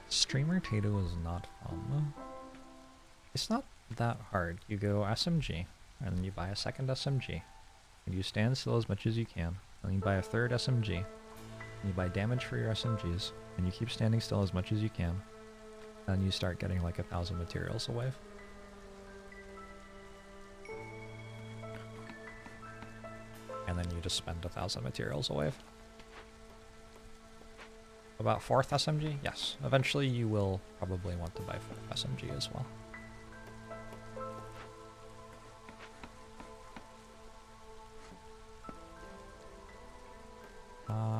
Streamer Tato is not fun. It's not that hard. You go SMG, and then you buy a second SMG. And you stand still as much as you can. And then you buy a third SMG. And you buy damage for your SMGs. And you keep standing still as much as you can. And you start getting like 1,000 materials a wave. And then you just spend 1,000 materials a wave. About 4th SMG? Yes. Eventually you will probably want to buy 4th SMG as well.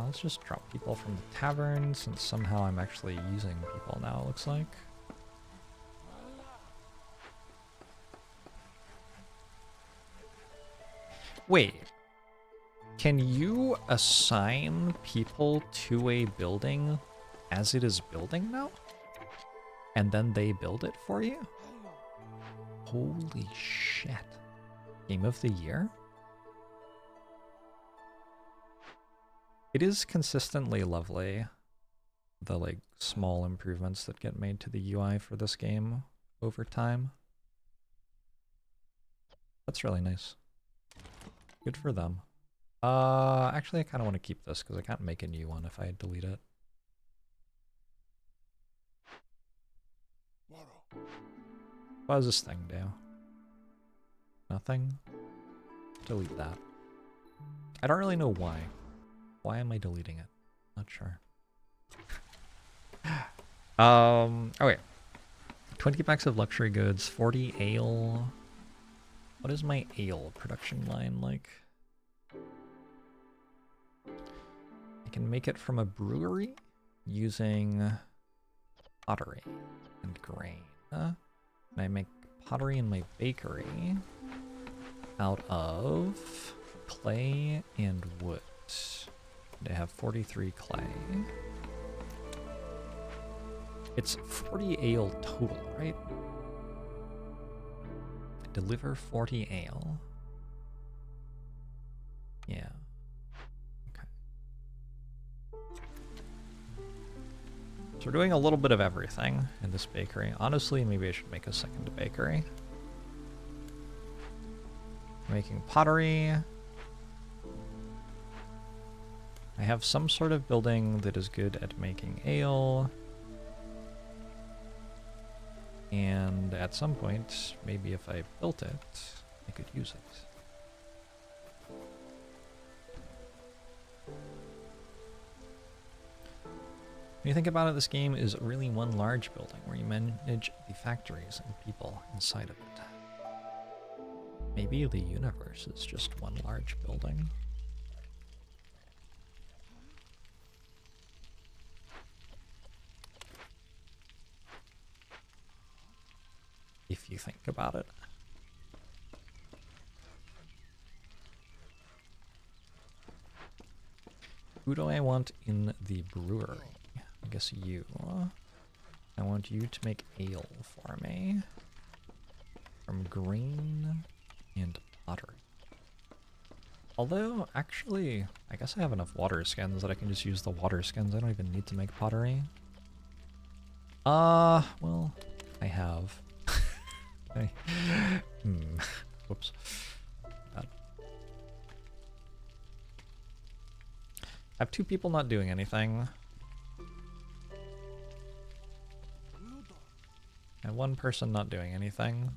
Let's just drop people from the tavern, since somehow I'm actually using people now, it looks like. Wait. Can you assign people to a building as it is building now? And then they build it for you? Holy shit. Game of the year? It is consistently lovely, the like small improvements that get made to the UI for this game over time. That's really nice. Good for them. Actually I kind of want to keep this because I can't make a new one if I delete it. What does this thing do? Nothing? Delete that. I don't really know why. Why am I deleting it? Not sure. Okay. 20 packs of luxury goods, 40 ale. What is my ale production line like? I can make it from a brewery using pottery and grain. And I make pottery in my bakery out of clay and wood. I have 43 clay. It's 40 ale total, right? Deliver 40 ale. Yeah. Okay. So we're doing a little bit of everything in this bakery. Honestly, maybe I should make a second bakery. Making pottery. I have some sort of building that is good at making ale. And at some point, maybe if I built it, I could use it. When you think about it, this game is really one large building where you manage the factories and people inside of it. Maybe the universe is just one large building. If you think about it. Who do I want in the brewery? I guess you. I want you to make ale for me. From grain and pottery. Although, actually, I guess I have enough water skins that I can just use the water skins. I don't even need to make pottery. Well, I have. Whoops. I have 2 people not doing anything. And 1 person not doing anything.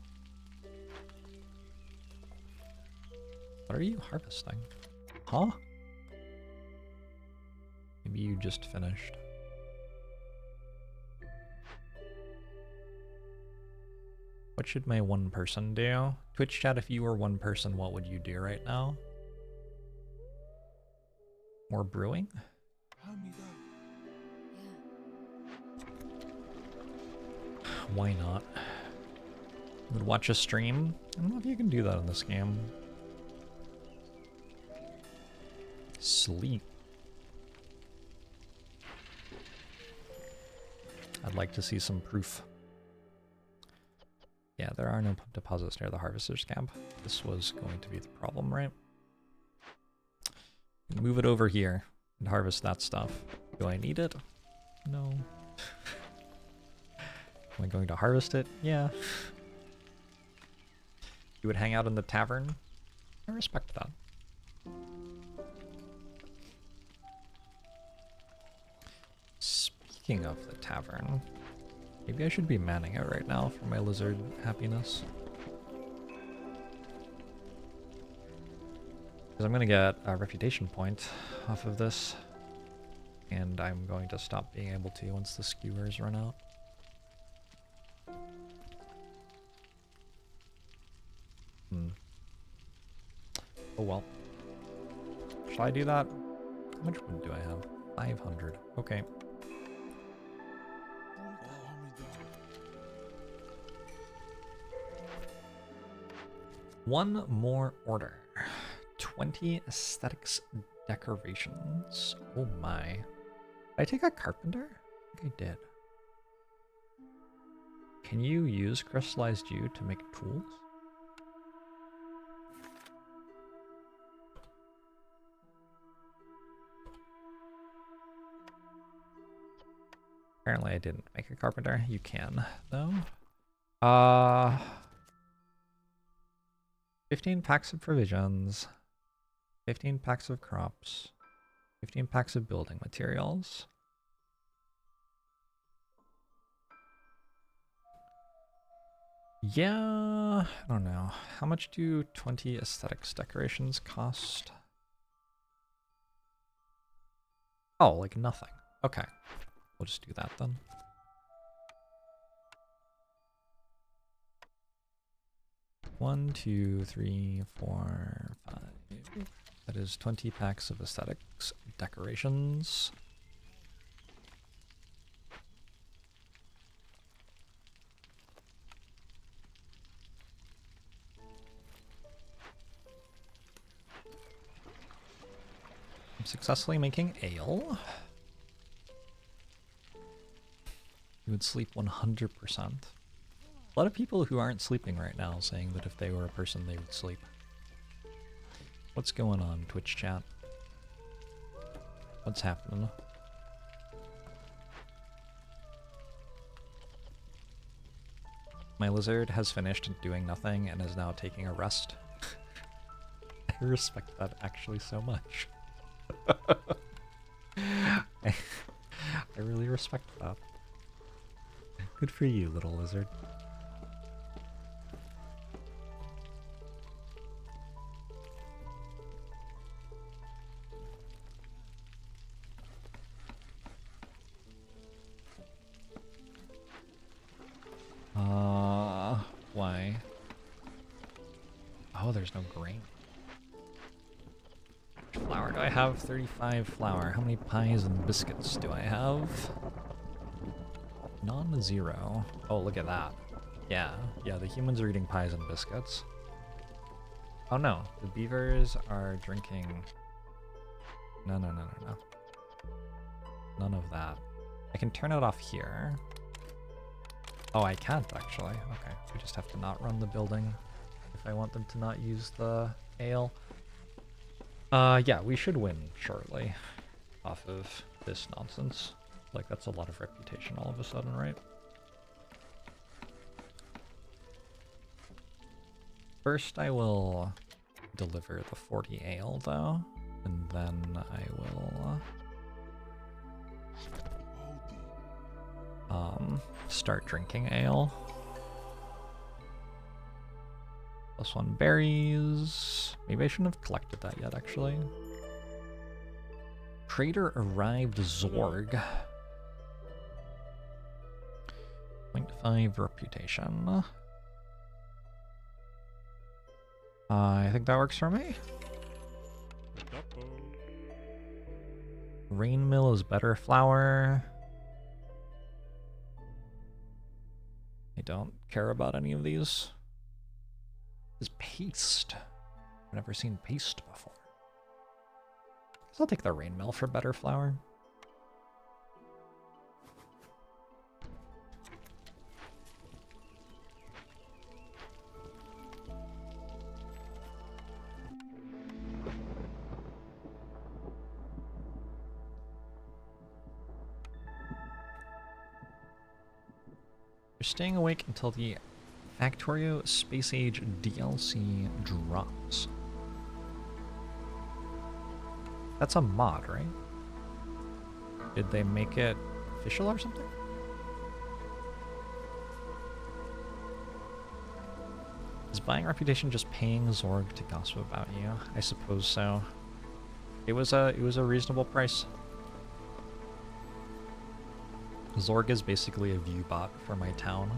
What are you harvesting? Huh? Maybe you just finished. What should my 1 person do? Twitch chat, if you were 1 person, what would you do right now? More brewing? Why not? Would watch a stream? I don't know if you can do that in this game. Sleep. I'd like to see some proof. Yeah, there are no deposits near the harvester's camp. This was going to be the problem, right? Move it over here and harvest that stuff. Do I need it? No. Am I going to harvest it? Yeah. You would hang out in the tavern? I respect that. Speaking of the tavern, maybe I should be manning it right now for my lizard happiness. Because I'm going to get a reputation point off of this. And I'm going to stop being able to once the skewers run out. Oh well. Should I do that? How much wood do I have? 500. Okay. One more order. 20 aesthetics decorations. Oh my. Did I take a carpenter? I think I did. Can you use crystallized dew to make tools? Apparently I didn't make a carpenter. You can, though. 15 packs of provisions. 15 packs of crops. 15 packs of building materials. Yeah, I don't know. How much do 20 aesthetics decorations cost? Oh, like nothing. Okay. We'll just do that then. One, two, three, four, 5. That is 20 packs of aesthetics decorations. I'm successfully making ale. You would sleep 100%. A lot of people who aren't sleeping right now saying that if they were a person, they would sleep. What's going on, Twitch chat? What's happening? My lizard has finished doing nothing and is now taking a rest. I respect that actually so much. I really respect that. Good for you, little lizard. there's no grain. Flour. Do I have 35 flour? How many pies and biscuits do I have? Non-zero. Oh, look at that. Yeah, the humans are eating pies and biscuits. Oh no, the beavers are drinking... No. None of that. I can turn it off here. Oh, I can't actually. Okay, we just have to not run the building if I want them to not use the ale. Yeah, we should win shortly off of this nonsense. Like, that's a lot of reputation all of a sudden, right? First, I will deliver the 40 ale, though, and then I will start drinking ale. +1 berries. Maybe I shouldn't have collected that yet, actually. Trader arrived Zorg. 0.5 reputation. I think that works for me. Rain mill is better flour. I don't care about any of these. Is paste. I've never seen paste before. Guess I'll take the rain mill for better flour. You're staying awake until the Factorio Space Age DLC drops. That's a mod, right? Did they make it official or something? Is buying reputation just paying Zorg to gossip about you? I suppose so. It was a reasonable price. Zorg is basically a view bot for my town.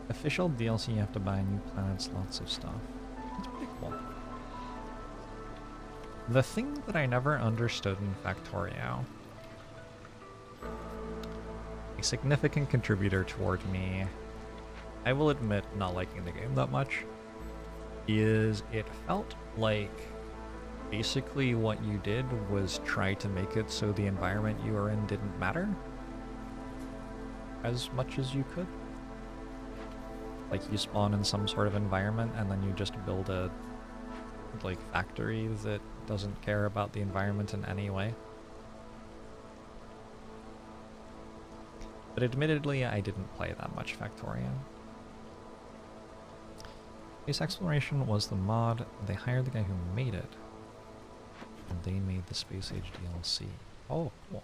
Official DLC, you have to buy new planets, lots of stuff. That's pretty cool. The thing that I never understood in Factorio, a significant contributor toward me, I will admit not liking the game that much, is it felt like basically what you did was try to make it so the environment you were in didn't matter as much as you could. Like, you spawn in some sort of environment and then you just build a like factory that doesn't care about the environment in any way. But admittedly, I didn't play that much Factorio. Space Exploration was the mod. They hired the guy who made it. And they made the Space Age DLC. Oh, cool.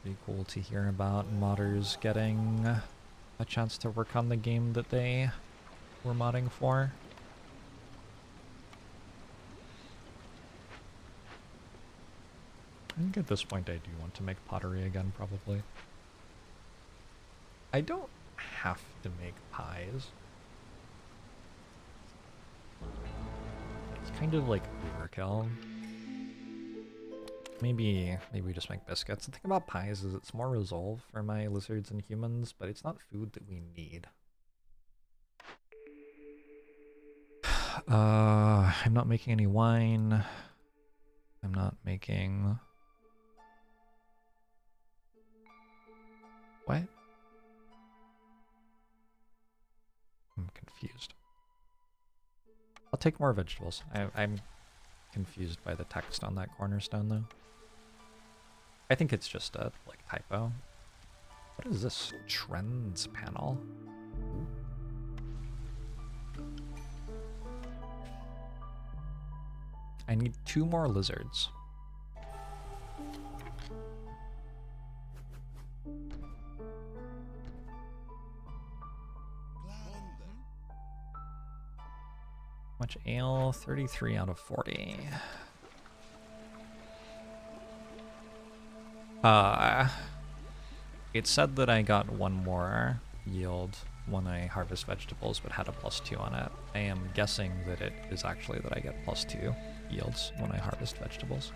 Pretty cool to hear about modders getting a chance to work on the game that they were modding for. I think at this point I do want to make pottery again, probably. I don't have to make pies. It's kind of like overkill. Maybe we just make biscuits. The thing about pies is it's more resolve for my lizards and humans, but it's not food that we need. I'm not making any wine. I'm not making... What? I'm confused. I'll take more vegetables. I'm confused by the text on that cornerstone, though. I think it's just a, like, typo. What is this? Trends panel? Ooh. I need 2 more lizards. Much ale? 33 out of 40. It said that I got one more yield when I harvest vegetables, but had a +2 on it. I am guessing that it is actually that I get +2 yields when I harvest vegetables.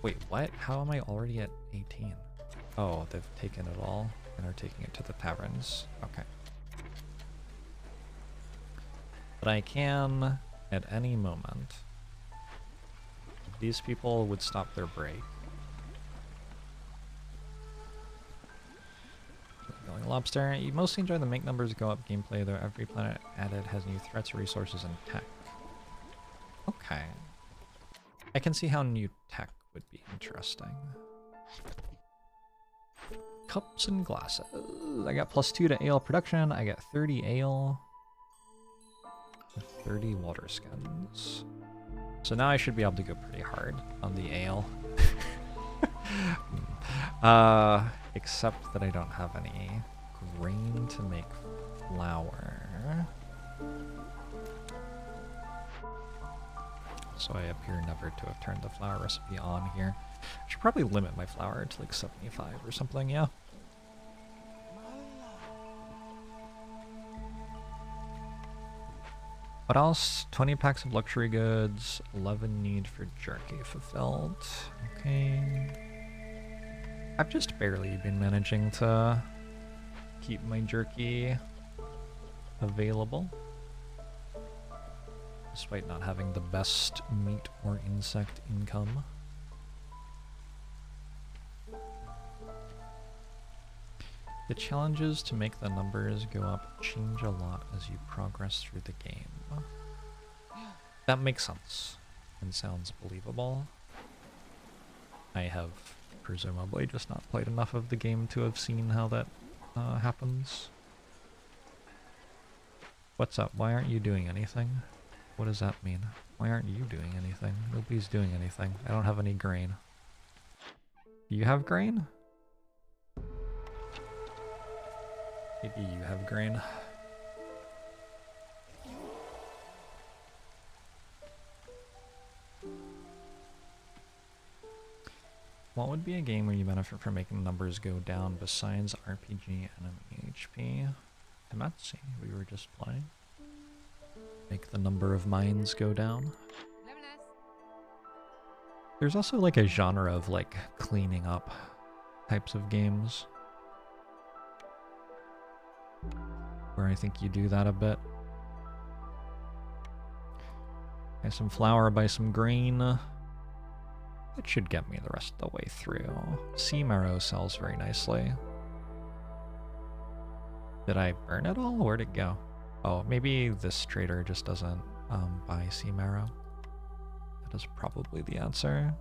Wait, what? How am I already at 18? Oh, they've taken it all and are taking it to the taverns. Okay. But I can, at any moment, if these people would stop their break. Lobster, you mostly enjoy the make numbers go up gameplay, though every planet added has new threats, resources, and tech. Okay. I can see how new tech would be interesting. Cups and glasses. I got +2 to ale production. I get 30 ale. 30 water skins. So now I should be able to go pretty hard on the ale. Except that I don't have any grain to make flour. So I appear never to have turned the flour recipe on here. I should probably limit my flour to like 75 or something, yeah. What else? 20 packs of luxury goods, 11 need for jerky fulfilled. Okay. I've just barely been managing to keep my jerky available, despite not having the best meat or insect income. The challenges to make the numbers go up change a lot as you progress through the game. That makes sense and sounds believable. I have presumably just not played enough of the game to have seen how that happens. What's up? Why aren't you doing anything? What does that mean? Why aren't you doing anything? Nobody's doing anything. I don't have any grain. Do you have grain? Maybe you have grain. What would be a game where you benefit from making numbers go down besides RPG enemy HP? Tematsi, we were just playing. Make the number of mines go down. There's also like a genre of like cleaning up types of games where I think you do that a bit. Buy some flour, buy some grain. That should get me the rest of the way through. Sea marrow sells very nicely. Did I burn it all? Where'd it go? Oh, maybe this trader just doesn't buy sea marrow. That is probably the answer.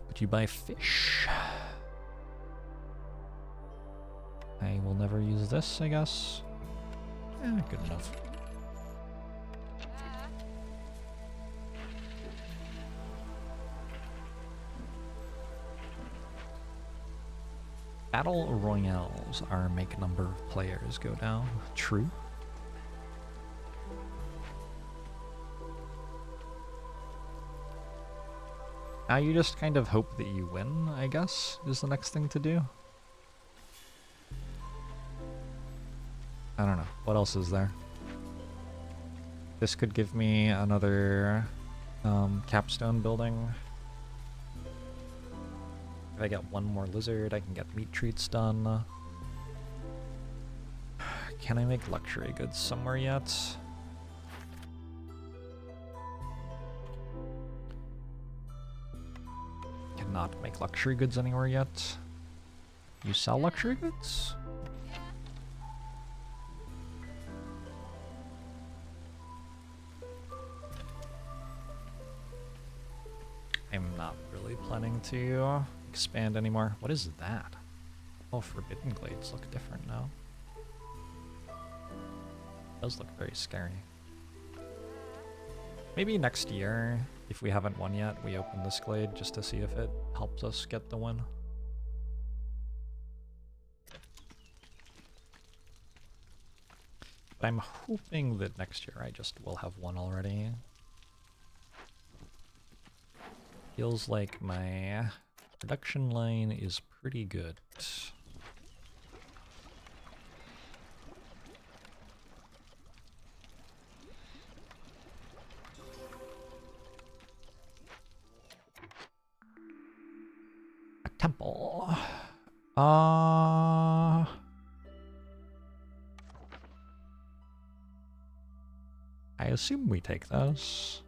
But you buy fish. I will never use this, I guess. Eh, good enough. Battle royales are make number of players go down. True. Now you just kind of hope that you win, I guess, is the next thing to do. I don't know. What else is there? This could give me another capstone building. If I get one more lizard, I can get meat treats done. Can I make luxury goods somewhere yet? Cannot make luxury goods anywhere yet. You sell luxury goods? I'm not really planning to expand anymore. What is that? Oh, Forbidden Glades look different now. Those look very scary. Maybe next year, if we haven't won yet, we open this glade just to see if it helps us get the win. But I'm hoping that next year I just will have one already. Feels like my production line is pretty good. A temple. I assume we take this.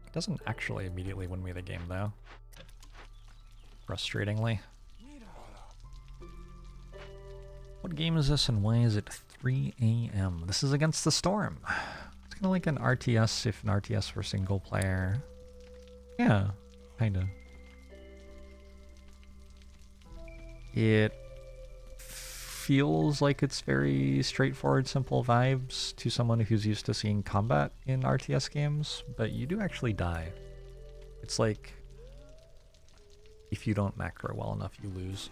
It doesn't actually immediately win me the game though. Frustratingly. What game is this and why is it 3 a.m.? This is Against the Storm. It's kind of like an RTS if an RTS were single player. Yeah, kinda. It feels like it's very straightforward, simple vibes to someone who's used to seeing combat in RTS games, but you do actually die. It's like if you don't macro well enough, you lose.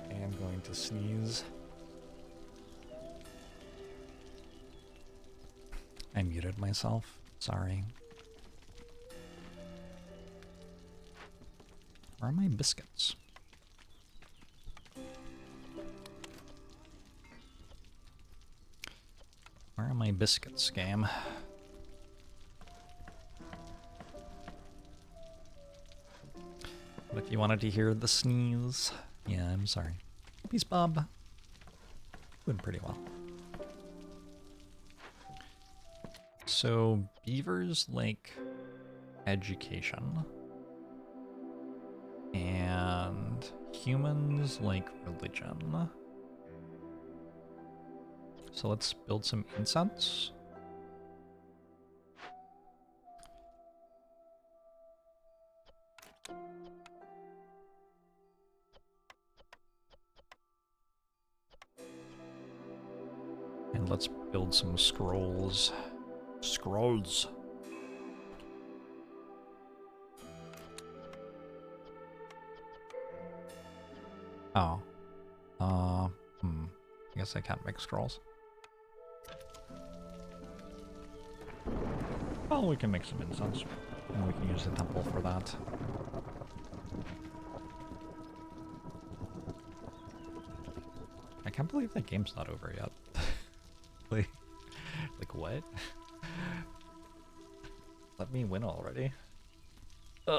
I am going to sneeze. I muted myself. Sorry. Where are my biscuits? Where are my biscuits, game? But if you wanted to hear the sneeze, yeah, I'm sorry. Peace, Bob. Doing pretty well. So, beavers like education. And humans like religion. So let's build some incense. And let's build some scrolls. Scrolls. Oh. I guess I can't make scrolls. Well, we can make some incense. And we can use the temple for that. I can't believe that game's not over yet. like what? Let me win already. We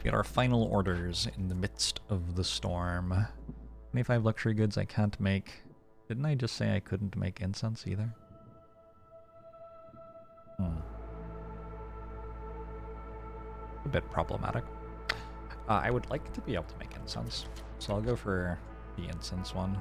got our final orders in the midst of the storm. 25 luxury goods I can't make. Didn't I just say I couldn't make incense either? A bit problematic. I would like to be able to make incense, so I'll go for the incense one.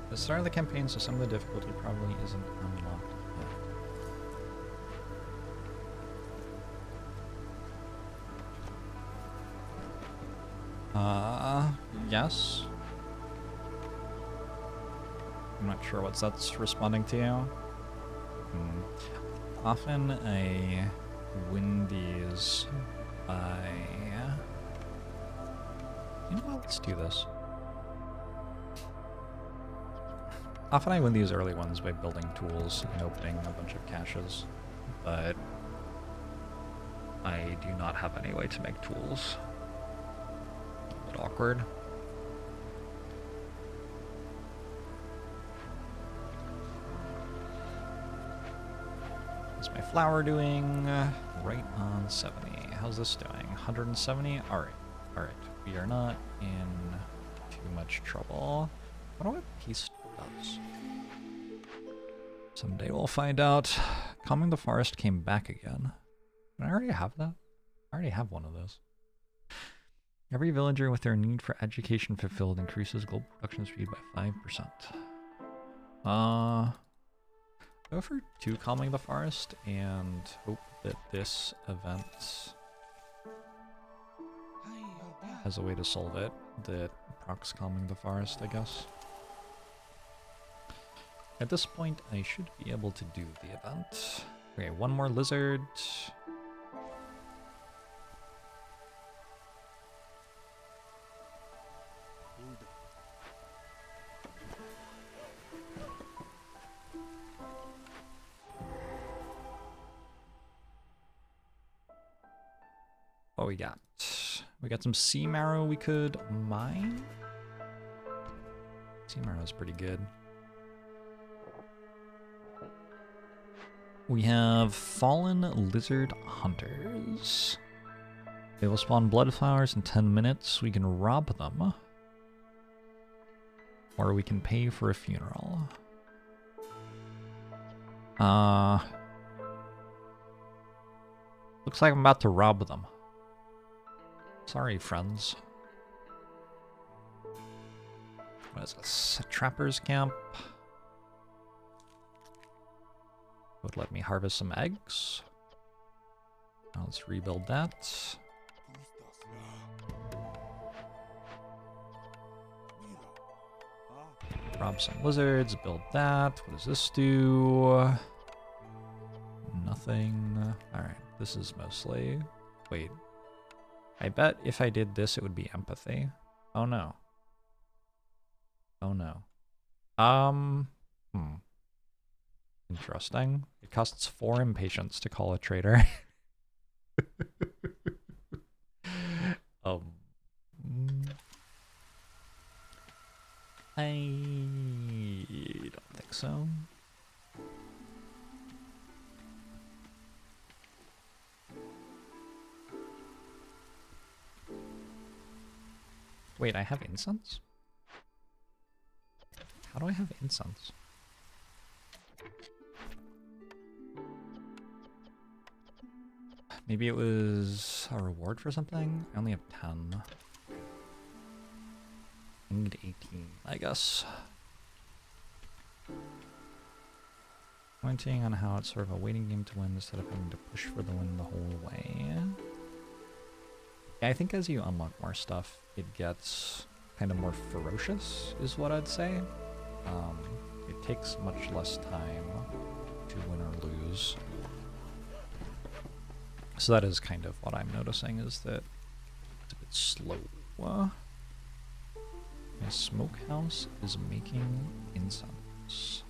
The start of the campaign, so some of the difficulty probably isn't unlocked yet. Yes. I'm not sure what that's responding to. Often I win these by... You know what, let's do this. Often I win these early ones by building tools and opening a bunch of caches, but I do not have any way to make tools. A bit awkward. What's my flour doing? Right on 70. How's this doing? 170? Alright. Alright. We are not in too much trouble. I wonder what peace does. Someday we'll find out. Calming the forest came back again. Did I already have that? I already have one of those. Every villager with their need for education fulfilled increases global production speed by 5%. Go for 2 calming the forest and hope that this event has a way to solve it that procs calming the forest, I guess. At this point, I should be able to do the event. Okay, 1 more lizard. What we got? We got some sea marrow we could mine. Sea marrow is pretty good. We have fallen lizard hunters. They will spawn blood flowers in 10 minutes. We can rob them. Or we can pay for a funeral. Looks like I'm about to rob them. Sorry, friends. What is this? A trapper's camp. Would let me harvest some eggs. Now let's rebuild that. Rob some lizards, build that. What does this do? Nothing. Alright, this is mostly... Wait. I bet if I did this, it would be empathy. Oh no. Oh no. Interesting. It costs 4 impatience to call a trader. I don't think so. Wait, I have incense? How do I have incense? Maybe it was a reward for something? I only have 10. I need 18, I guess. Pointing on how it's sort of a waiting game to win instead of having to push for the win the whole way. Yeah, I think as you unlock more stuff, it gets kind of more ferocious, is what I'd say. It takes much less time to win or lose. So that is kind of what I'm noticing, is that it's a bit slow. My smokehouse is making incense.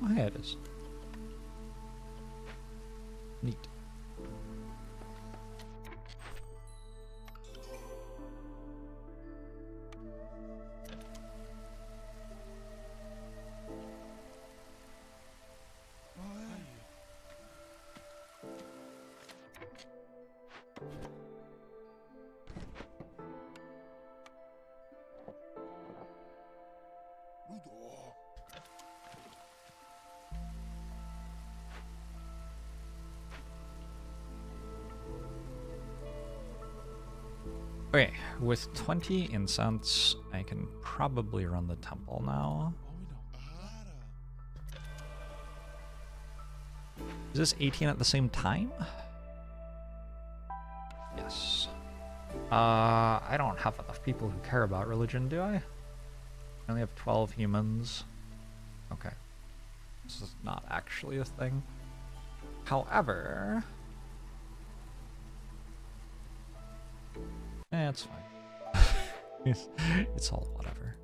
Oh, yeah, it is. Neat. Okay, with 20 incense, I can probably run the temple now. Is this 18 at the same time? Yes. I don't have enough people who care about religion, do I? I only have 12 humans. Okay. This is not actually a thing. However... it's fine. It's all whatever.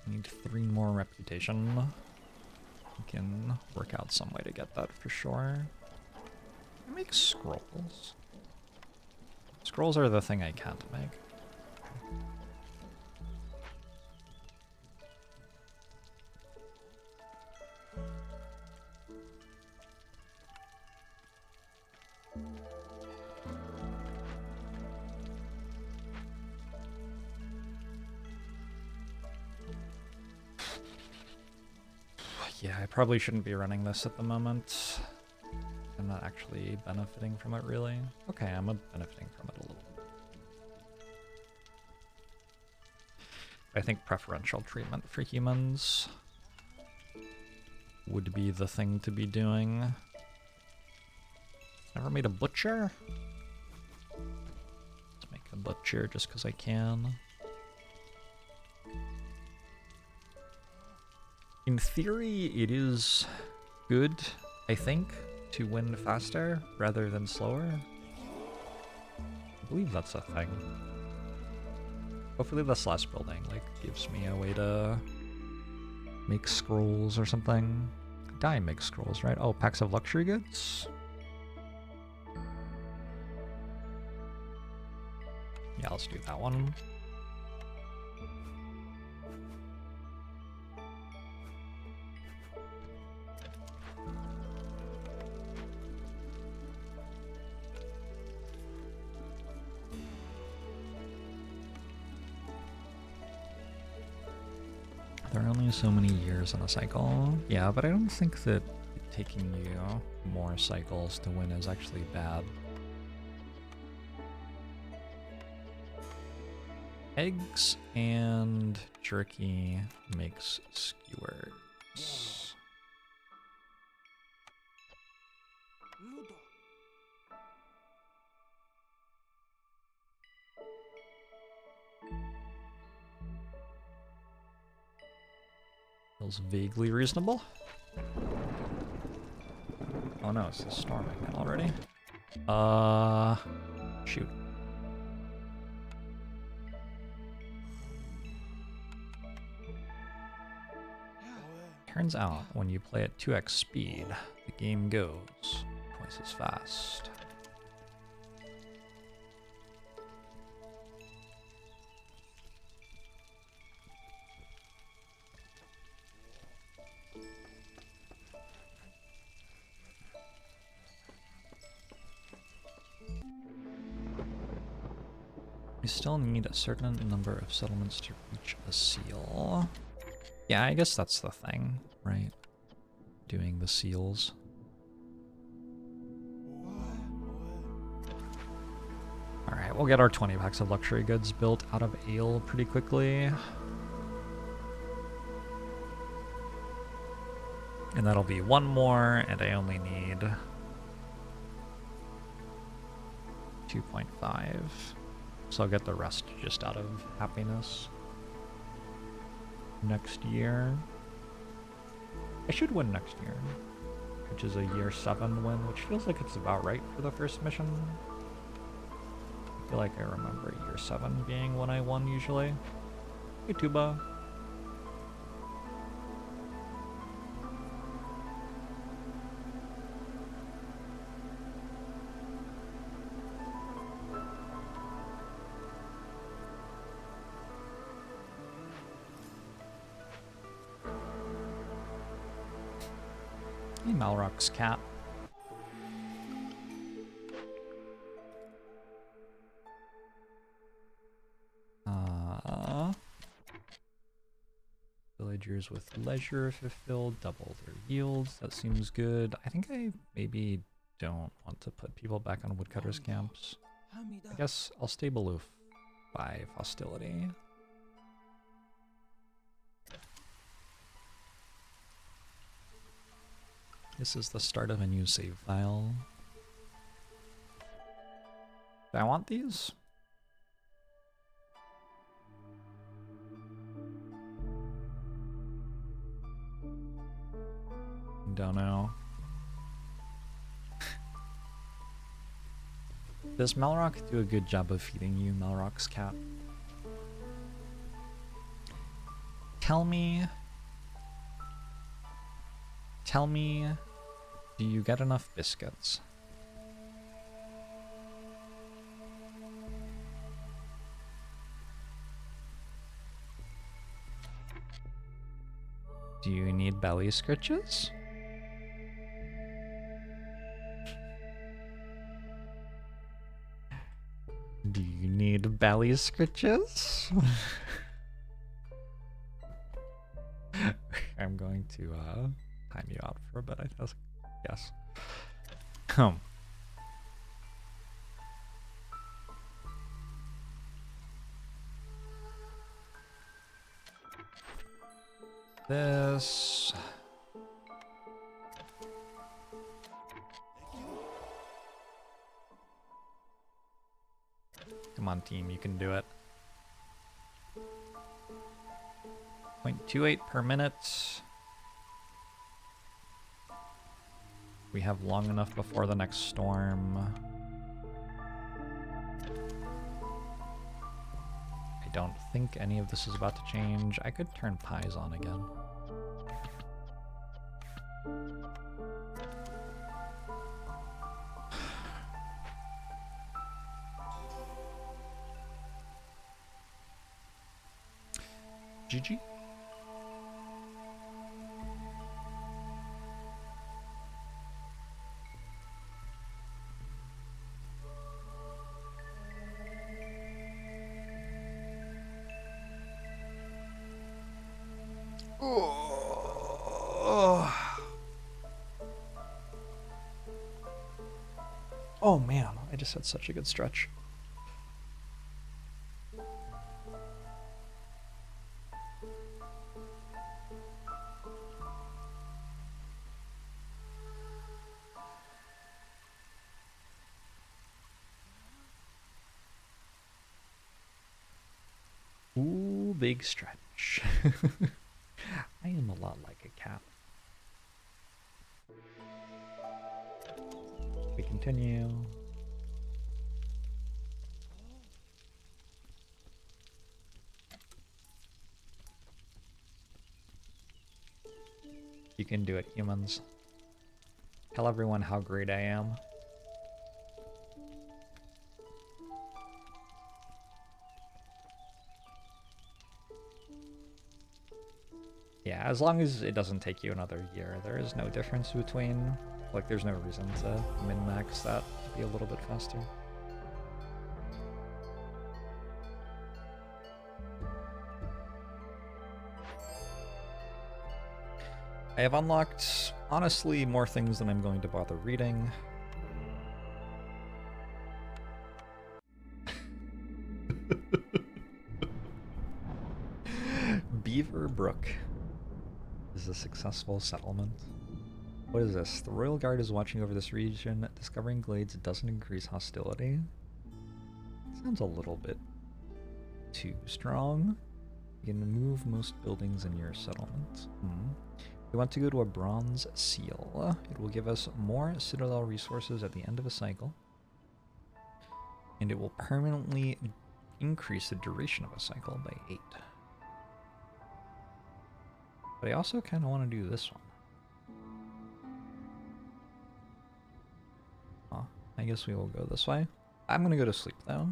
I need 3 more reputation. We can work out some way to get that for sure. I make scrolls. Scrolls are the thing I can't make. Yeah, I probably shouldn't be running this at the moment. I'm not actually benefiting from it, really. Okay, I'm benefiting from it a little bit. I think preferential treatment for humans would be the thing to be doing. Never made a butcher? Let's make a butcher just because I can. In theory, it is good, I think, to win faster rather than slower. I believe that's a thing. Hopefully this last building like gives me a way to make scrolls or something. Dye makes scrolls, right? Oh, packs of luxury goods? Yeah, let's do that one. There are only so many years in a cycle. Yeah, but I don't think that taking you more cycles to win is actually bad. Eggs and jerky makes skewers. Feels vaguely reasonable. Oh no, it's storming already. Shoot. Turns out, when you play at 2x speed, the game goes twice as fast. We still need a certain number of settlements to reach a seal. Yeah, I guess that's the thing, right? Doing the seals. Alright, we'll get our 20 packs of luxury goods built out of ale pretty quickly. And that'll be one more, and I only need 2.5. So I'll get the rest just out of happiness. Next year. I should win next year, which is a year 7 win, which feels like it's about right for the first mission. I feel like I remember year 7 being when I won usually. Hey, Tuba. Hey, Malrock's cat. Villagers with leisure fulfilled, double their yields. That seems good. I think I maybe don't want to put people back on woodcutters camps. I guess I'll stay below 5 hostility. This is the start of a new save file. Do I want these? Don't know. Does Malrock do a good job of feeding you, Malrock's cat? Tell me, do you get enough biscuits? Do you need belly scritches? Do you need belly scritches? I'm going to time you out for a bit, I guess. This. Come on, team, you can do it. 0.28 per minute. We have long enough before the next storm. I don't think any of this is about to change. I could turn pies on again. GG. Oh man, I just had such a good stretch. Ooh, big stretch. I am a lot like a cat. We continue. You can do it, humans. Tell everyone how great I am. Yeah, as long as it doesn't take you another year, there is no difference between, like, there's no reason to min-max that to be a little bit faster. I have unlocked, honestly, more things than I'm going to bother reading. Beaver Brook is a successful settlement. What is this? The Royal Guard is watching over this region. Discovering glades doesn't increase hostility. Sounds a little bit too strong. You can move most buildings in your settlement. We want to go to a bronze seal. It will give us more citadel resources at the end of a cycle. And it will permanently increase the duration of a cycle by 8. But I also kind of want to do this one. Oh, I guess we will go this way. I'm going to go to sleep though.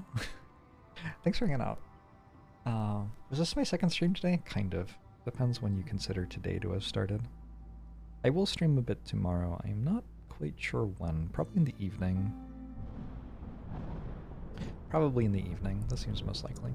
Thanks for hanging out. Was this my second stream today? Kind of. Depends when you consider today to have started. I will stream a bit tomorrow. I'm not quite sure when. Probably in the evening. Probably in the evening. That seems most likely.